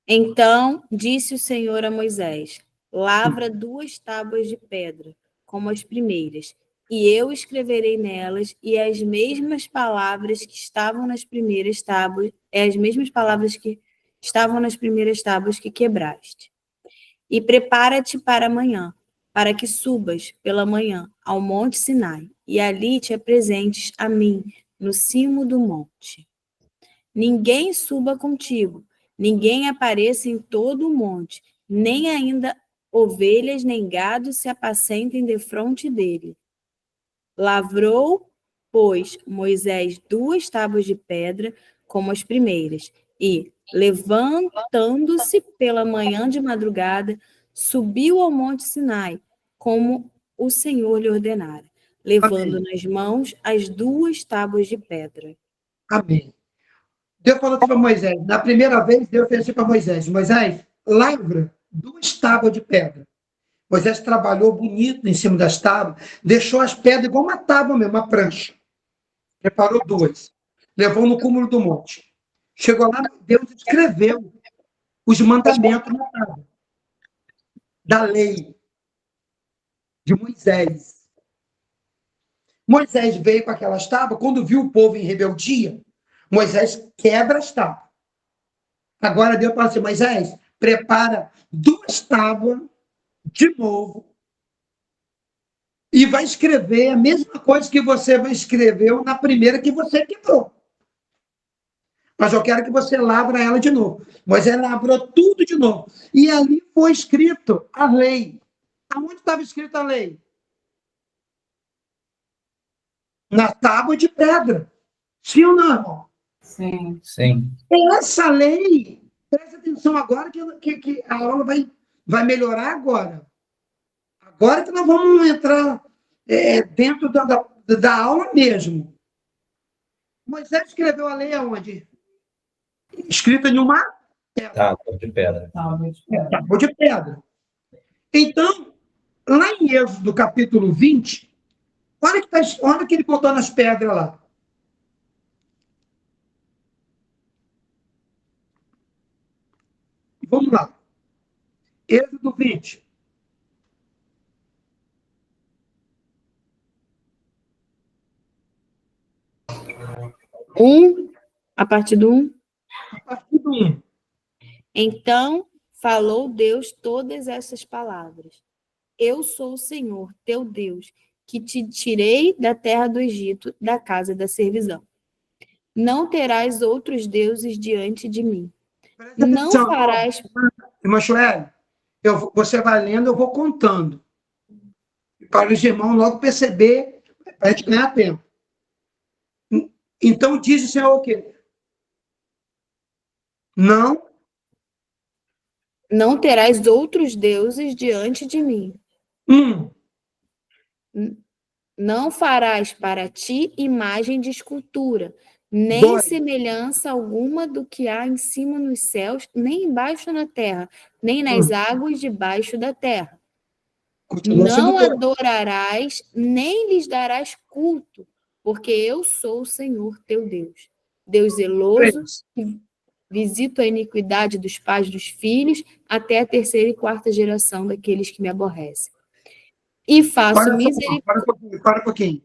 Então disse o Senhor a Moisés: lavra 2 tábuas de pedra, como as primeiras, e eu escreverei nelas, e as mesmas palavras que estavam nas primeiras tábuas, as mesmas palavras que estavam nas primeiras tábuas que quebraste. E prepara-te para amanhã, para que subas pela manhã ao monte Sinai, e ali te apresentes a mim, no cimo do monte. Ninguém suba contigo, ninguém apareça em todo o monte, nem ainda ovelhas nem gado se apacentem defronte dele. Lavrou, pois, Moisés 2 tábuas de pedra, como as primeiras, e, levantando-se pela manhã de madrugada, subiu ao monte Sinai, como o Senhor lhe ordenara, levando nas mãos as 2 tábuas de pedra. Amém. Deus falou para Moisés, na primeira vez, Deus fez assim para Moisés: Moisés, lavra 2 tábuas de pedra. Moisés trabalhou bonito em cima das tábuas, deixou as pedras igual uma tábua mesmo, uma prancha. Preparou 2. Levou no cúmulo do monte. Chegou lá, Deus escreveu os mandamentos na tábua da lei de Moisés. Moisés veio com aquelas tábuas, quando viu o povo em rebeldia, Moisés quebra as tábuas. Agora Deus fala assim: Moisés, prepara 2 tábuas de novo e vai escrever a mesma coisa que você escreveu na primeira que você quebrou. Mas eu quero que você lavre ela de novo. Moisés lavrou tudo de novo. E ali foi escrito a lei. Aonde estava escrita a lei? Na tábua de pedra. Sim ou não, irmão? Sim. Sim. Essa lei, presta atenção agora que a aula vai melhorar agora. Agora que nós vamos entrar dentro da aula mesmo. Moisés escreveu a lei aonde? Escrita em uma Tábua de pedra. tábua de pedra. Então, lá em Êxodo, capítulo 20, olha que ele botou nas pedras lá. Vamos lá. Êxodo 20. A partir do 1. A partir do 1. Então falou Deus todas essas palavras. Eu sou o Senhor, teu Deus, que te tirei da terra do Egito, da casa da servidão. Não terás outros deuses diante de mim. Presta Não atenção, farás... irmã Joel, você vai lendo, eu vou contando. Para os irmãos logo perceber, para a gente ganhar tempo. Então diz o Senhor o quê? Não terás outros deuses diante de mim. Não farás para ti imagem de escultura, nem 2. semelhança alguma do que há em cima nos céus, nem embaixo na terra, nem nas águas debaixo da terra. Continua Não sendo 2. adorarás, nem lhes darás culto, porque eu sou o Senhor teu Deus. Deus zeloso, que visito a iniquidade dos pais dos filhos, até a 3ª e 4ª geração daqueles que me aborrecem. E faço misericórdia. Para um pouquinho.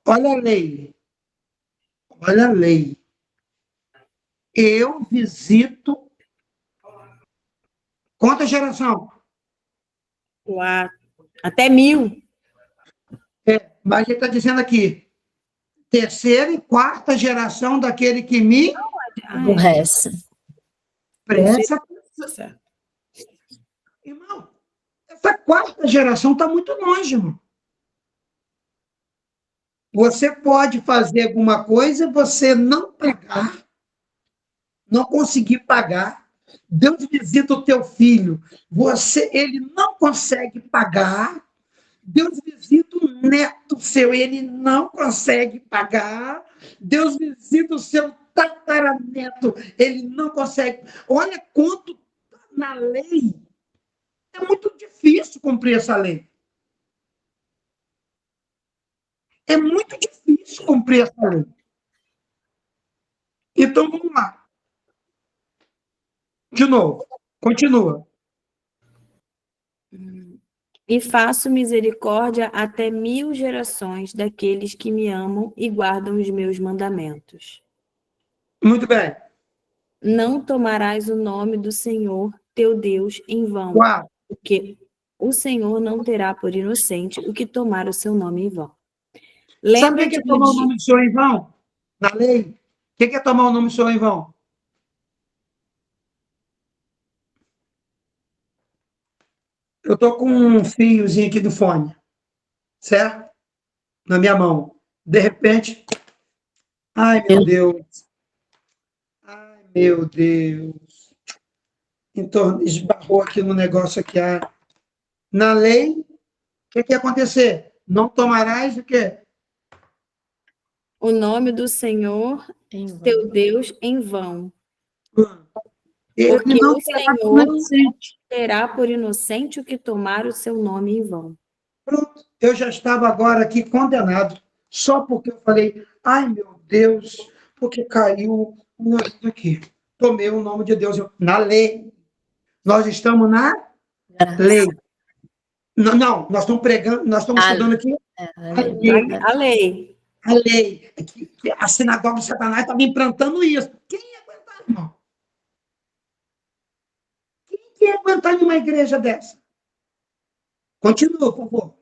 Olha a lei. Olha a lei. Eu visito. Quanta geração? 4, até 1000. Mas ele está dizendo aqui. 3ª e 4ª geração daquele que me Aborrece. presta atenção. Irmão, essa 4ª geração está muito longe, irmão. Você pode fazer alguma coisa, você não pagar, não conseguir pagar. Deus visita o teu filho, ele não consegue pagar. Deus visita o neto seu, ele não consegue pagar. Deus visita o seu tataraneto, ele não consegue. Olha quanto na lei. É muito difícil cumprir essa lei. É muito difícil cumprir essa lei. Então, vamos lá. De novo, continua. E faço misericórdia até 1000 gerações daqueles que me amam e guardam os meus mandamentos. Muito bem. Não tomarás o nome do Senhor, teu Deus, em vão, 4. porque o Senhor não terá por inocente o que tomar o seu nome em vão. Sabe o que é tomar o nome do Senhor em vão? Na lei. O que é tomar o nome do Senhor em vão? Eu estou com um fiozinho aqui do fone, certo? Na minha mão. De repente, ai, meu Deus. Ai, meu Deus. Então, esbarrou aqui no negócio aqui. Na lei, o que ia acontecer? Não tomarás o quê? O nome do Senhor, teu Deus, em vão. Porque não o Senhor terá por inocente o que tomar o seu nome em vão. Pronto, eu já estava agora aqui condenado, só porque eu falei, ai meu Deus, porque caiu o negócio aqui. Tomei o nome de Deus na lei. Nós estamos na lei. Não, nós estamos pregando, nós estamos estudando aqui A lei. A lei. A sinagoga de Satanás estava implantando isso. Quem ia aguentar, irmão? Quem ia aguentar em uma igreja dessa? Continua, por favor.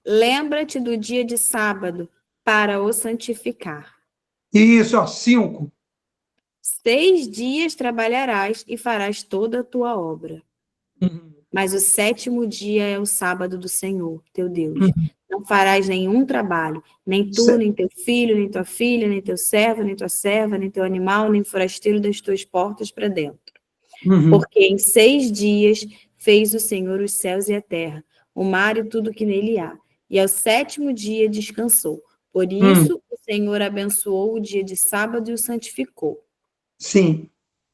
Lembra-te do dia de sábado para o santificar. Isso, 5. 6 dias trabalharás e farás toda a tua obra. Mas o 7º dia é o sábado do Senhor, teu Deus. Não farás nenhum trabalho, nem tu, nem teu filho, nem tua filha, nem teu servo, nem tua serva, nem teu animal, nem forasteiro das tuas portas para dentro. Porque em 6 dias fez o Senhor os céus e a terra, o mar e tudo que nele há. E ao 7º dia descansou. Por isso, o Senhor abençoou o dia de sábado e o santificou. Sim.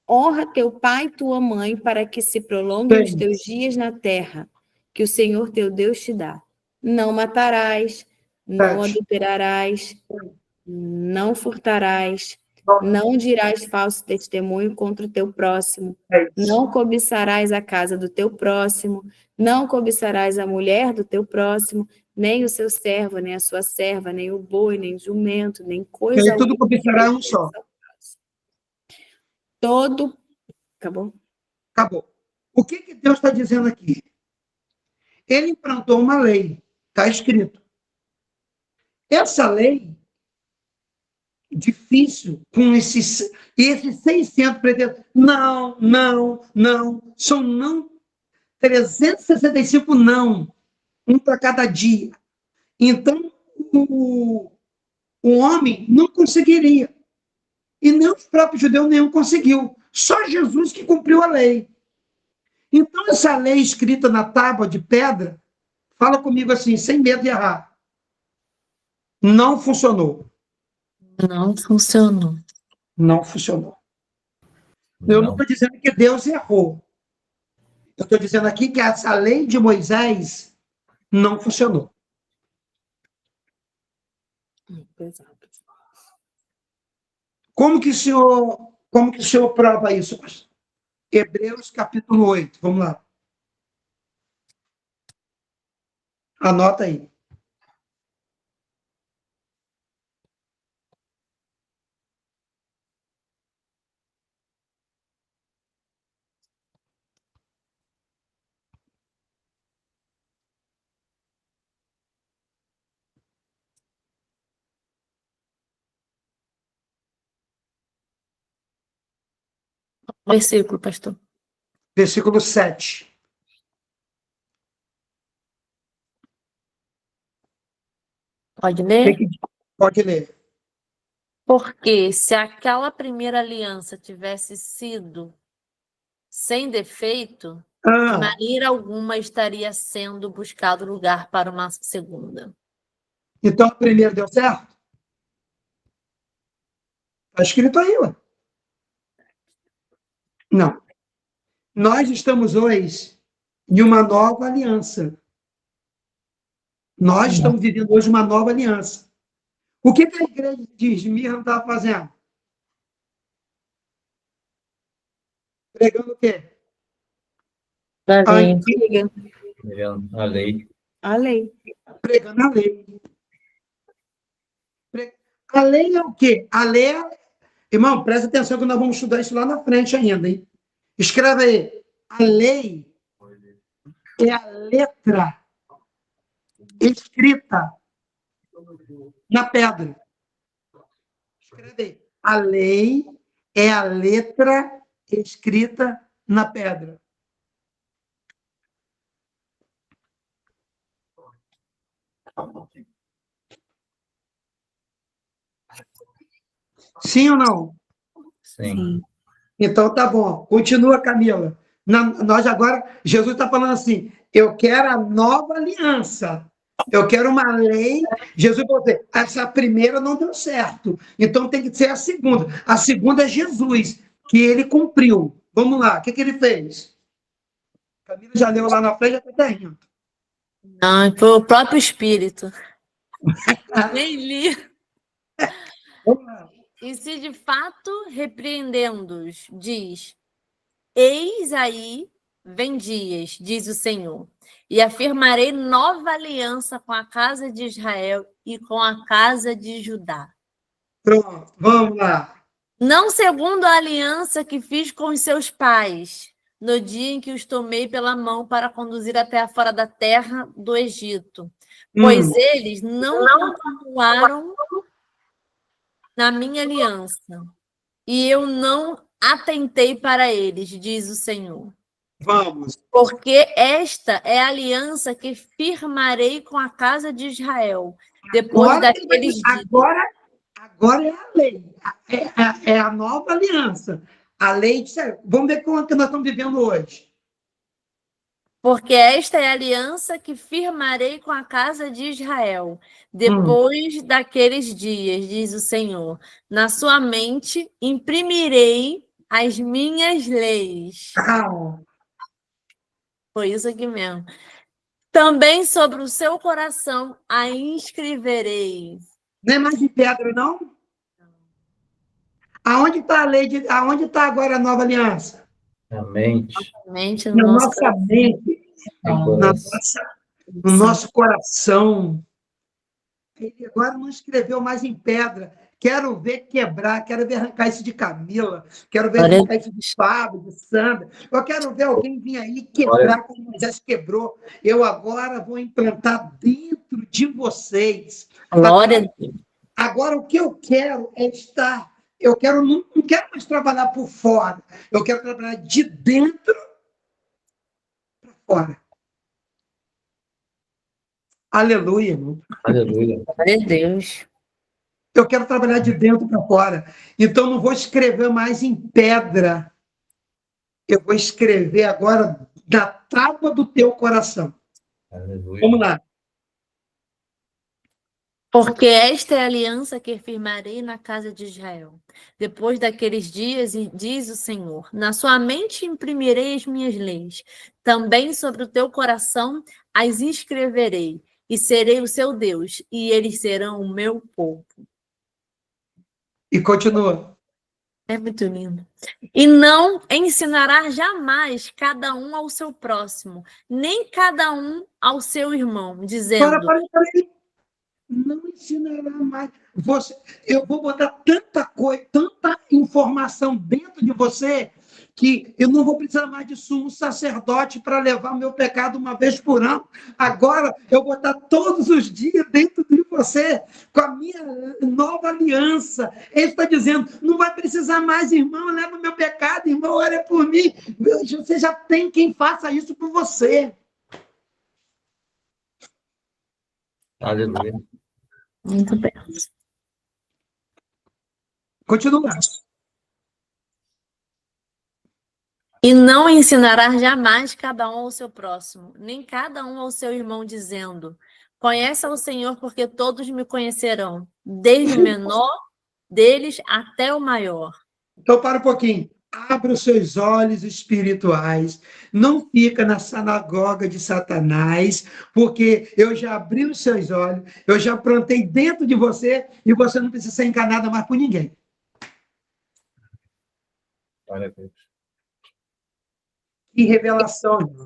Honra teu pai e tua mãe, para que se prolonguem os teus dias na terra, que o Senhor teu Deus te dá. Não matarás, não adulterarás, não furtarás, não dirás falso testemunho contra o teu próximo, não cobiçarás a casa do teu próximo, não cobiçarás a mulher do teu próximo, nem o seu servo, nem a sua serva, nem o boi, nem o jumento, nem coisa Tudo cobiçará um só. Todo... Acabou? Acabou. O que Deus está dizendo aqui? Ele implantou uma lei, está escrito. Essa lei, difícil, com esses 600 pretendentes, não, são não, 365 não, um para cada dia. Então, o homem não conseguiria. E nem os próprios judeus nenhum conseguiu. Só Jesus que cumpriu a lei. Então, essa lei escrita na tábua de pedra, fala comigo assim, sem medo de errar. Não funcionou. Não funcionou. Não funcionou. Eu não estou dizendo que Deus errou. Eu estou dizendo aqui que essa lei de Moisés não funcionou. Como que o senhor prova isso, pastor? Hebreus capítulo 8, vamos lá. Anota aí. Versículo, pastor. Versículo 7. Pode ler? Pode ler. Porque se aquela primeira aliança tivesse sido sem defeito, de maneira alguma estaria sendo buscado lugar para uma segunda. Então, a primeira deu certo? Está escrito aí, ué. Não. Nós estamos hoje em uma nova aliança. Nós estamos vivendo hoje uma nova aliança. O que a igreja de Esmirna estava fazendo? Pregando o quê? A antiga. A lei. A lei. Pregando a lei. A lei é o quê? A lei é... Irmão, presta atenção que nós vamos estudar isso lá na frente ainda, hein? Escreve aí. A lei é a letra escrita na pedra. Escreve aí. A lei é a letra escrita na pedra. Sim ou não? Sim. Então tá bom. Continua, Camila. Nós agora, Jesus está falando assim, eu quero a nova aliança. Eu quero uma lei. Jesus falou assim, essa primeira não deu certo. Então tem que ser a segunda. A segunda é Jesus, que ele cumpriu. Vamos lá, o que ele fez? Camila já leu lá na frente, já está até rindo. Não, foi o próprio Espírito. Nem li. Vamos lá. E se de fato repreendendo-os, diz: Eis aí vem dias, diz o Senhor, e afirmarei nova aliança com a casa de Israel e com a casa de Judá. Pronto, vamos lá. Não segundo a aliança que fiz com os seus pais, no dia em que os tomei pela mão para conduzir até fora da terra do Egito, pois eles não continuaram na minha aliança, e eu não atentei para eles, diz o Senhor. Vamos. Porque esta é a aliança que firmarei com a casa de Israel, depois Agora, daqueles dias. Agora é a lei, é a nova aliança. A lei de... Vamos ver como que nós estamos vivendo hoje. Porque esta é a aliança que firmarei com a casa de Israel, depois daqueles dias, diz o Senhor. Na sua mente imprimirei as minhas leis. Ah, Foi isso aqui mesmo. Também sobre o seu coração a inscreverei. não é mais de pedra, não? Aonde está a lei aonde está agora a nova aliança? Na mente, Mente no Na nosso nossa mente, no na coração. no nosso coração. Ele agora não escreveu mais em pedra. Quero ver quebrar, quero ver arrancar isso de Camila, quero ver Glória a arrancar isso de Fábio, de Sandra. Eu quero ver alguém vir aí quebrar como Moisés quebrou. Eu agora vou implantar dentro de vocês. Glória a Deus. Agora, o que eu quero é estar. Não quero mais trabalhar por fora. Eu quero trabalhar de dentro para fora. Aleluia, irmão. Aleluia. Glória a Deus. Eu quero trabalhar de dentro para fora. Então, não vou escrever mais em pedra. Eu vou escrever agora na tábua do teu coração. Aleluia. Vamos lá. Porque esta é a aliança que firmarei na casa de Israel. Depois daqueles dias, diz o Senhor, na sua mente imprimirei as minhas leis. Também sobre o teu coração as inscreverei. E serei o seu Deus, e eles serão o meu povo. E continua. É muito lindo. E não ensinará jamais cada um ao seu próximo, nem cada um ao seu irmão, dizendo... Para aí. Não ensinará mais. Eu vou botar tanta coisa, tanta informação dentro de você, que eu não vou precisar mais de sumo sacerdote para levar o meu pecado uma vez por ano. Agora eu vou estar todos os dias dentro de você, com a minha nova aliança. Ele está dizendo, não vai precisar mais, irmão, leva o meu pecado, irmão, olha por mim. Você já tem quem faça isso por você. Aleluia. Muito bem. Continua. E não ensinará jamais cada um ao seu próximo, nem cada um ao seu irmão, dizendo: conhece ao Senhor, porque todos me conhecerão, desde o menor deles até o maior. Então, para um pouquinho. Abra os seus olhos espirituais. Não fica na sinagoga de Satanás, porque eu já abri os seus olhos, eu já plantei dentro de você e você não precisa ser enganada mais por ninguém. Glória a Deus. Que revelação, irmão.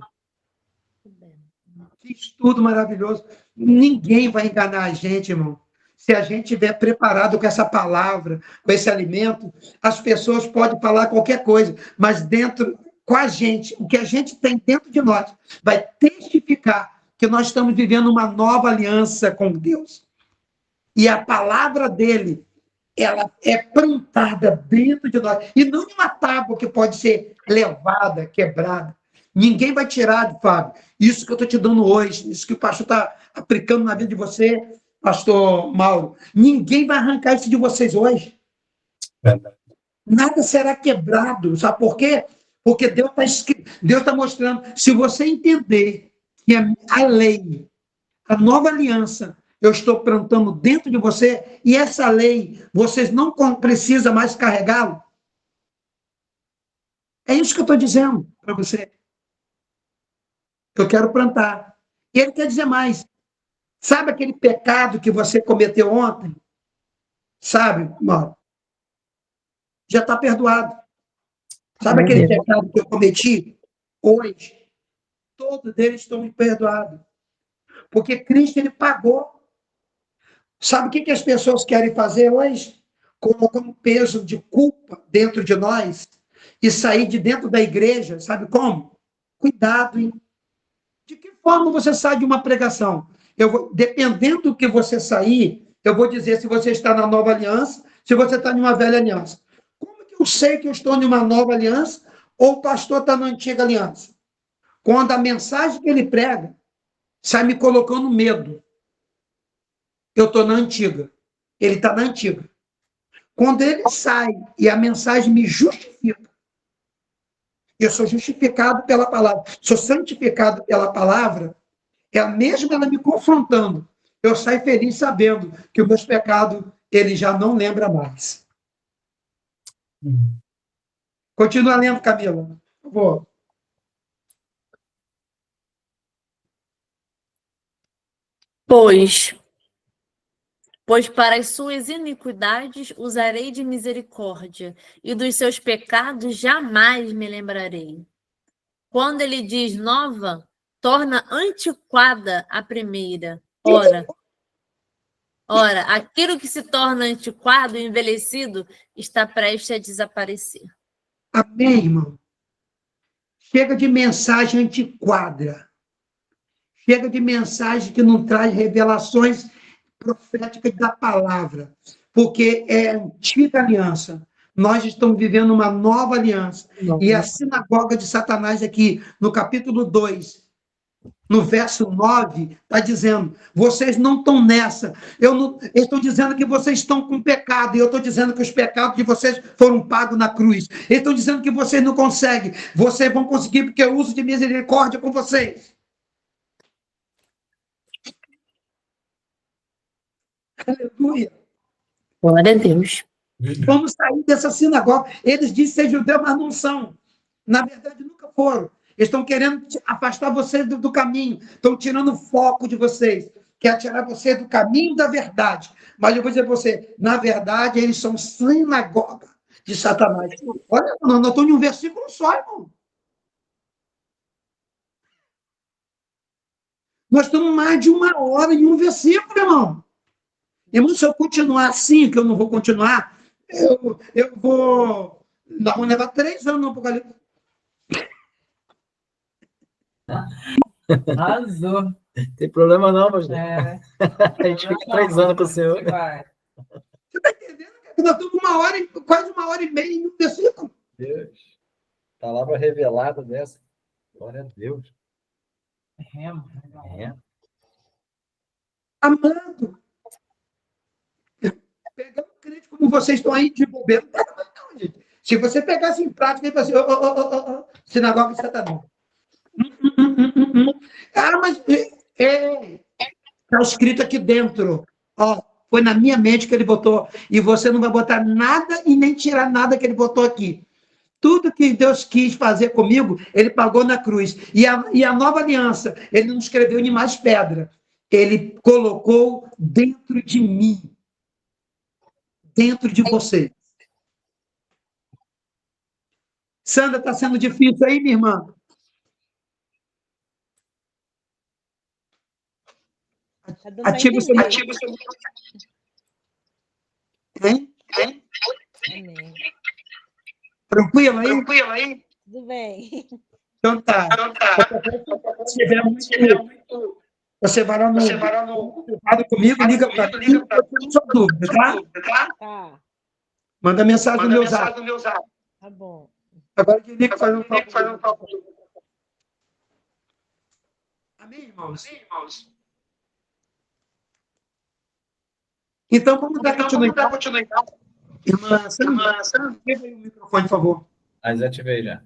Que estudo maravilhoso. Ninguém vai enganar a gente, irmão. Se a gente estiver preparado com essa palavra, com esse alimento, as pessoas podem falar qualquer coisa, mas dentro, com a gente, o que a gente tem dentro de nós, vai testificar que nós estamos vivendo uma nova aliança com Deus. E a palavra dele, ela é plantada dentro de nós. E não em uma tábua que pode ser levada, quebrada. Ninguém vai tirar, Fábio, isso que eu estou te dando hoje, isso que o pastor está aplicando na vida de você, pastor Mauro. Ninguém vai arrancar isso de vocês hoje. Verdade. Nada será quebrado. Sabe por quê? Porque Deus está mostrando. Se você entender que a lei, a nova aliança, eu estou plantando dentro de você, e essa lei, vocês não precisam mais carregá-lo. É isso que eu estou dizendo para você. Eu quero plantar. E ele quer dizer mais. Sabe aquele pecado que você cometeu ontem? Sabe, Mauro? Já está perdoado. Sabe aquele pecado que eu cometi hoje? Todos eles estão perdoados. Porque Cristo, ele pagou. Sabe o que as pessoas querem fazer hoje? Colocar um peso de culpa dentro de nós e sair de dentro da igreja. Sabe como? Cuidado, hein? De que forma você sai de uma pregação? Dependendo do que você sair, eu vou dizer se você está na nova aliança, se você está em uma velha aliança. Como que eu sei que eu estou em uma nova aliança ou o pastor está na antiga aliança? Quando a mensagem que ele prega sai me colocando medo. Eu estou na antiga. Ele está na antiga. Quando ele sai e a mensagem me justifica, Eu sou justificado pela palavra, sou santificado pela palavra, é a mesma ela me confrontando. Eu saio feliz sabendo que os meus pecados ele já não lembra mais. Continua lendo, Camila, por favor. Pois para as suas iniquidades usarei de misericórdia, e dos seus pecados jamais me lembrarei. Quando ele diz nova, torna antiquada a primeira. Ora, aquilo que se torna antiquado, envelhecido, está prestes a desaparecer. Amém, irmão? Chega de mensagem antiquada. Chega de mensagem que não traz revelações proféticas da palavra. Porque é a antiga aliança. Nós estamos vivendo uma nova aliança. E a sinagoga de Satanás aqui, no capítulo 2, no verso 9, está dizendo, vocês não estão nessa. Eles estão dizendo que vocês estão com pecado, e eu estou dizendo que os pecados de vocês foram pagos na cruz. Eles estão dizendo que vocês não conseguem. Vocês vão conseguir porque eu uso de misericórdia com vocês. Aleluia. Glória a Deus. Vamos sair dessa sinagoga. Eles dizem ser judeu, mas não são. Na verdade, nunca foram. Eles estão querendo afastar vocês do caminho. Estão tirando o foco de vocês. Quer tirar você do caminho da verdade. Mas eu vou dizer para você, na verdade, eles são sinagoga de Satanás. Olha, nós estamos em um versículo só, irmão. Nós estamos mais de 1 hora em um versículo, irmão. Irmão, se eu continuar assim, que eu não vou continuar, eu vou... Nós vamos levar 3 anos no Apocalipse. Arrasou. Tem problema não, pastor. A gente fica 3 anos com o senhor. Você está entendendo? Nós estamos quase 1h30 em um versículo. Deus. Palavra revelada dessa. Glória a Deus. Amando. Pegar um crente como vocês estão aí de bobeira, não pega mais não, gente. Se você pegasse em prática, ele fala assim, sinagoga de Satanás. Mas está escrito aqui dentro. Foi na minha mente que ele botou. E você não vai botar nada e nem tirar nada que ele botou aqui. Tudo que Deus quis fazer comigo, ele pagou na cruz. E a nova aliança, ele não escreveu em mais pedra. Ele colocou dentro de mim. Dentro de você. Sandra, está sendo difícil aí, minha irmã? Ativa o seu... Hein? Tranquilo aí? Tudo bem. Então tá. Se tiver muito... Você vai lá no comigo, liga para mim, eu tenho sua dúvida, tá? Tá. Manda mensagem no meu zap. Tá bom. Agora que liga faz um papo. Amém, irmãos? Então, vamos dar continuidade. Irmã Sandra, ativa aí o microfone, por favor. Desativei já.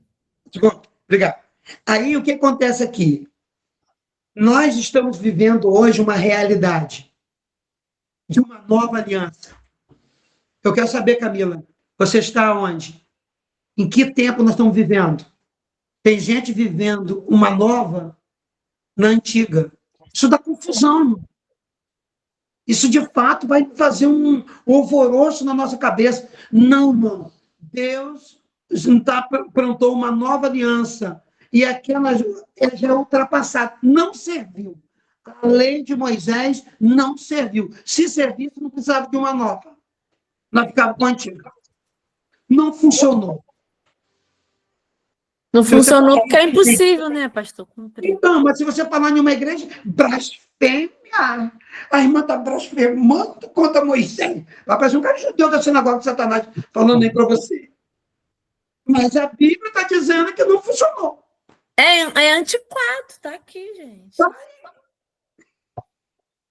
Obrigado. Aí, o que acontece aqui? Nós estamos vivendo hoje uma realidade de uma nova aliança. Eu quero saber, Camila, você está onde? Em que tempo nós estamos vivendo? Tem gente vivendo uma nova na antiga. Isso dá confusão, irmão. Isso, de fato, vai fazer um alvoroço na nossa cabeça. Não, irmão. Deus plantou uma nova aliança. E aquela já é ultrapassada. Não serviu. A lei de Moisés não serviu. Se servisse, não precisava de uma nova. Nós ficávamos com a antiga. Não funcionou. Não funcionou porque é impossível, né, pastor? Cumprir. Então, mas se você falar em uma igreja, blasfêmia. A irmã está blasfemando contra Moisés. Vai parecer um cara judeu da sinagoga de Satanás falando aí para você. Mas a Bíblia está dizendo que não funcionou. É antiquado, tá aqui, gente.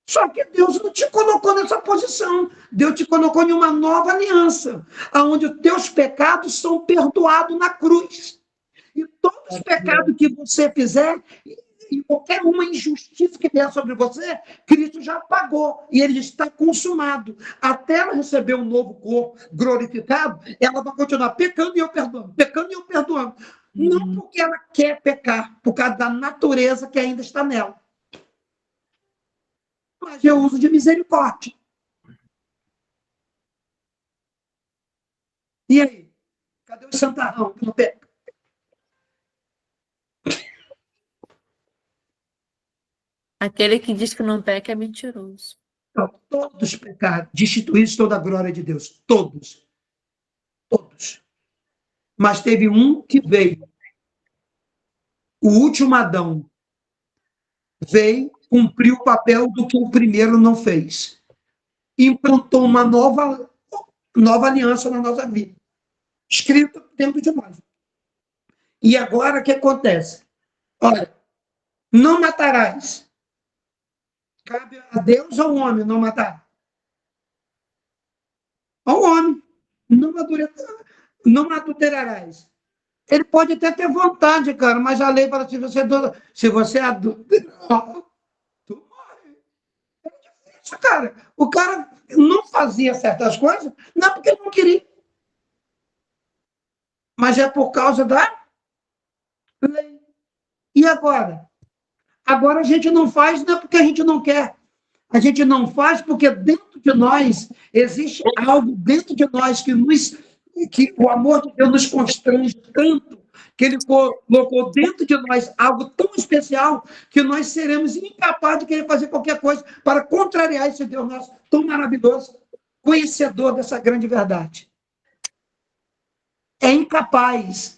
Só que Deus não te colocou nessa posição. Deus te colocou em uma nova aliança, onde os teus pecados são perdoados na cruz. E todos os pecados que você fizer, e qualquer uma injustiça que vier sobre você, Cristo já pagou, e ele está consumado. Até ela receber um novo corpo glorificado, ela vai continuar pecando e eu perdoando, pecando e eu perdoando. Não porque ela quer pecar, por causa da natureza que ainda está nela. Mas é uso de misericórdia. E aí? Cadê o santarrão que não peca? Aquele que diz que não peca é mentiroso. Então, todos pecaram, destituídos toda a glória de Deus. Todos. Todos. Mas teve um que veio. O último Adão veio, cumpriu o papel do que o primeiro não fez. Implantou uma nova aliança na nossa vida. Escrito dentro de nós. E agora o que acontece? Olha, não matarás. Cabe a Deus ou ao homem não matar? Ao homem. Não adulterarás. Ele pode até ter vontade, cara, mas a lei fala, se você adulterar, tu morre. É difícil, cara. O cara não fazia certas coisas, não porque ele não queria. Mas é por causa da lei. E agora? Agora a gente não faz, não é porque a gente não quer. A gente não faz porque dentro de nós existe algo dentro de nós que o amor de Deus nos constrange tanto, que ele colocou dentro de nós algo tão especial que nós seremos incapazes de querer fazer qualquer coisa para contrariar esse Deus nosso tão maravilhoso, conhecedor dessa grande verdade. É incapaz.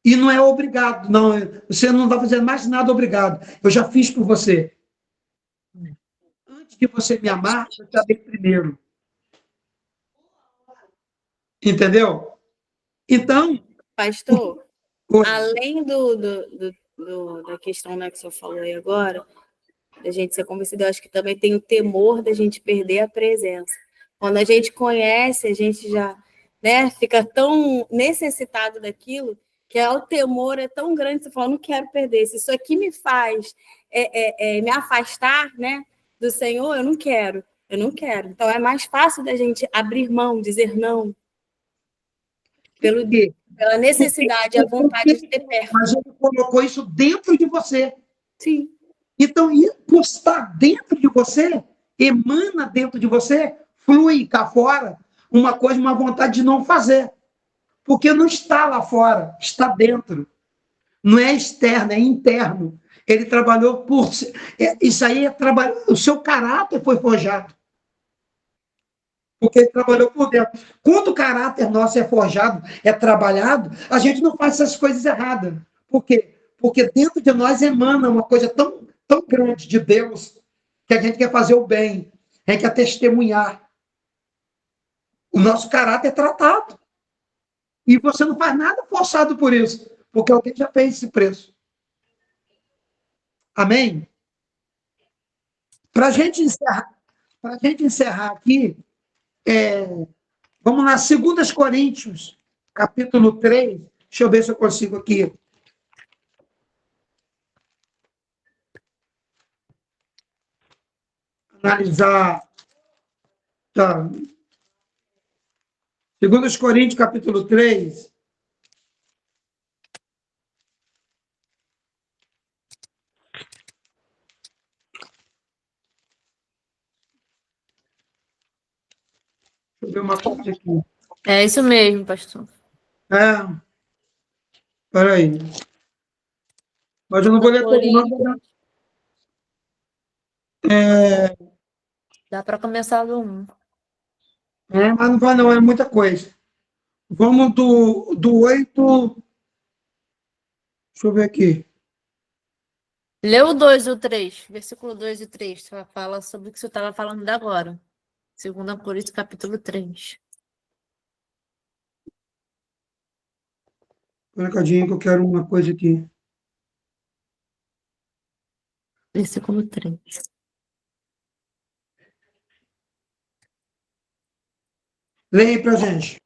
E não é obrigado, não. Você não está fazendo mais nada obrigado. Eu já fiz por você. Antes de você me amar, eu te amei primeiro. Entendeu? Então. Pastor, Oi. além da questão, né, que o senhor falou aí agora, da gente ser convencido, eu acho que também tem o temor da gente perder a presença. Quando a gente conhece, a gente já, né, fica tão necessitado daquilo, que o temor é tão grande, você fala, não quero perder. Se isso aqui me faz me afastar, né, do Senhor, eu não quero. Então, é mais fácil da gente abrir mão, dizer não, pela necessidade, a vontade de ter perto. Mas ele colocou isso dentro de você. Sim. Então, por estar dentro de você, emana dentro de você, flui cá fora uma coisa, uma vontade de não fazer. Porque não está lá fora, está dentro. Não é externo, é interno. Ele trabalhou por... Isso aí o seu caráter foi forjado. Porque ele trabalhou por dentro. Quando o caráter nosso é forjado, é trabalhado, a gente não faz essas coisas erradas. Por quê? Porque dentro de nós emana uma coisa tão, tão grande de Deus que a gente quer fazer o bem, a gente quer testemunhar. O nosso caráter é tratado. E você não faz nada forçado por isso, porque alguém já fez esse preço. Amém? Para a gente encerrar aqui, vamos lá, 2 Coríntios, capítulo 3. Deixa eu ver se eu consigo aqui. Analisar. Tá. 2 Coríntios, capítulo 3. Deixa eu ver uma coisa aqui. É isso mesmo, pastor. Espera aí. Mas eu não vou ler todo, não. Dá para começar do 1. Mas não vai, não, é muita coisa. Vamos do 8. Deixa eu ver aqui. Lê o 2 e o 3, versículo 2 e 3, fala sobre o que você estava falando agora. 2 Coríntios, capítulo 3. Um recadinho que eu quero uma coisa aqui. Versículo 3. Leia aí pra gente.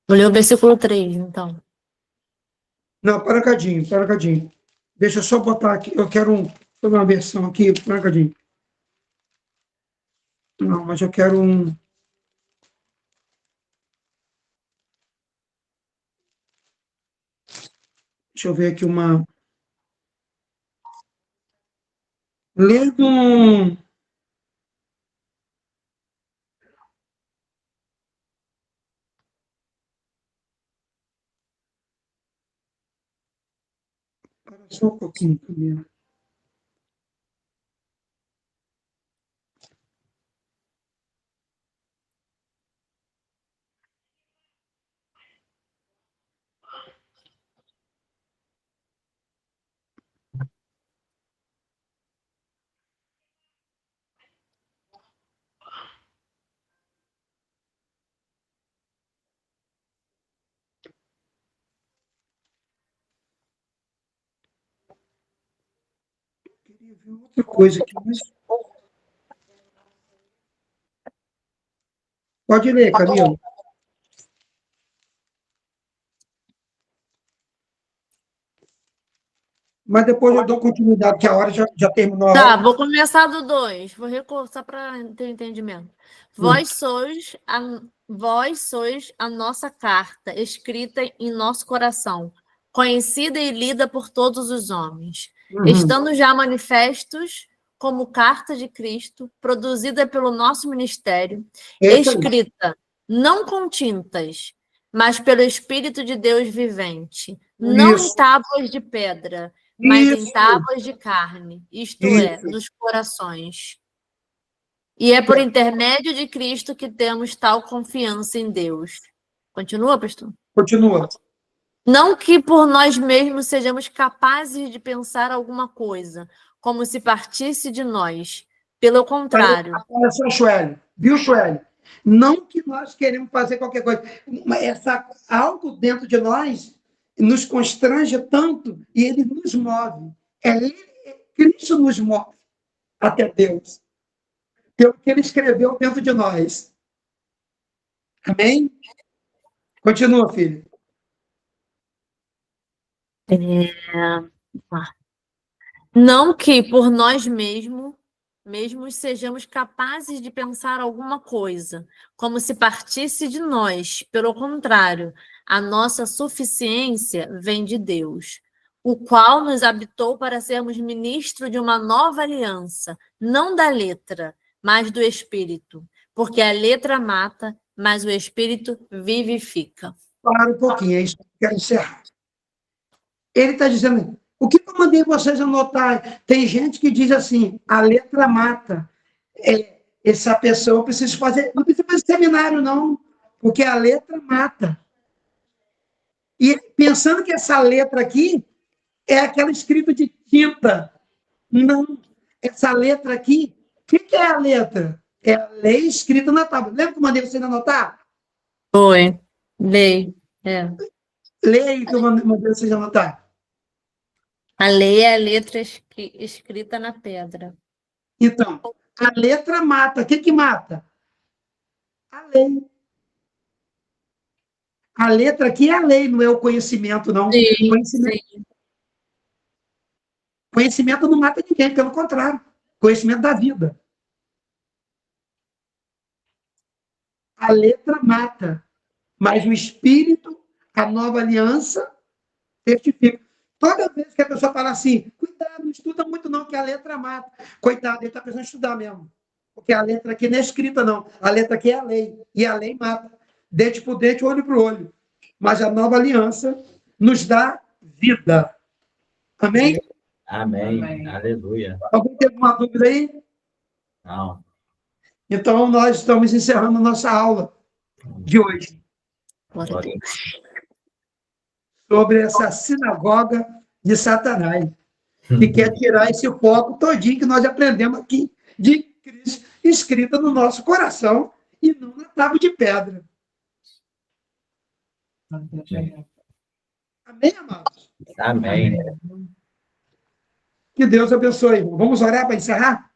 Vou ler o versículo 3, então. Não, para cadinho, para cadinho. Deixa eu só botar aqui. Eu quero fazer uma versão aqui, para cadinho. Não, mas eu quero um. Deixa eu ver aqui uma. Lendo um. Só um pouquinho primeiro. Queria ver outra coisa aqui, mas. Pode ler, Camila. Mas depois eu dou continuidade, que a hora já terminou a Tá, hora. vou começar do 2. Vou recursar para ter entendimento. Vós sois a nossa carta, escrita em nosso coração, conhecida e lida por todos os homens, estando já manifestos como carta de Cristo, produzida pelo nosso ministério, Esse aí. escrita não com tintas, mas pelo Espírito de Deus vivente, não em Isso. tábuas de pedra, mas em Isso. tábuas de carne, isto é, Isso. nos corações. E é por intermédio de Cristo que temos tal confiança em Deus. Continua, pastor? Continua. Não que por nós mesmos sejamos capazes de pensar alguma coisa, como se partisse de nós. Pelo contrário. Olha só, Sueli. Viu, Sueli? Não que nós queremos fazer qualquer coisa, mas algo dentro de nós nos constrange tanto e ele nos move. Cristo nos move até Deus. Pelo que ele escreveu dentro de nós. Amém? Continua, filho. Não que por nós mesmos sejamos capazes de pensar alguma coisa, como se partisse de nós. Pelo contrário, a nossa suficiência vem de Deus, o qual nos habitou para sermos ministros de uma nova aliança, não da letra, mas do Espírito, porque a letra mata, mas o Espírito vivifica. Para um pouquinho, é isso que eu quero encerrar. Ele está dizendo, o que eu mandei vocês anotar? Tem gente que diz assim, a letra mata. Essa pessoa precisa fazer, não precisa fazer seminário, não, porque a letra mata. E pensando que essa letra aqui é aquela escrita de tinta. Não, essa letra aqui, o que é a letra? É a lei escrita na tábua. Lembra que eu mandei vocês anotar? Foi. Lei. É. Leia aí que eu mandei vocês anotar. A lei é a letra escrita na pedra. Então, a letra mata. O que mata? A lei. A letra aqui é a lei, não é o conhecimento, não. Sim, Conhecimento não mata ninguém, pelo contrário. Conhecimento da vida. A letra mata, mas o espírito, a nova aliança, certifica. Toda vez que a pessoa fala assim, cuidado, não estuda muito não, que a letra mata. Coitado, ele está precisando estudar mesmo. Porque a letra aqui não é escrita, não. A letra aqui é a lei. E a lei mata. Dente por dente, olho por olho. Mas a nova aliança nos dá vida. Amém? Amém. Amém. Aleluia. Alguém tem alguma dúvida aí? Não. Então, nós estamos encerrando a nossa aula de hoje. Glória a Deus. Sobre essa sinagoga de Satanás, que quer tirar esse foco todinho que nós aprendemos aqui de Cristo, escrita no nosso coração e não na tábua de pedra. Amém, amados? Amém. Que Deus abençoe. Vamos orar para encerrar?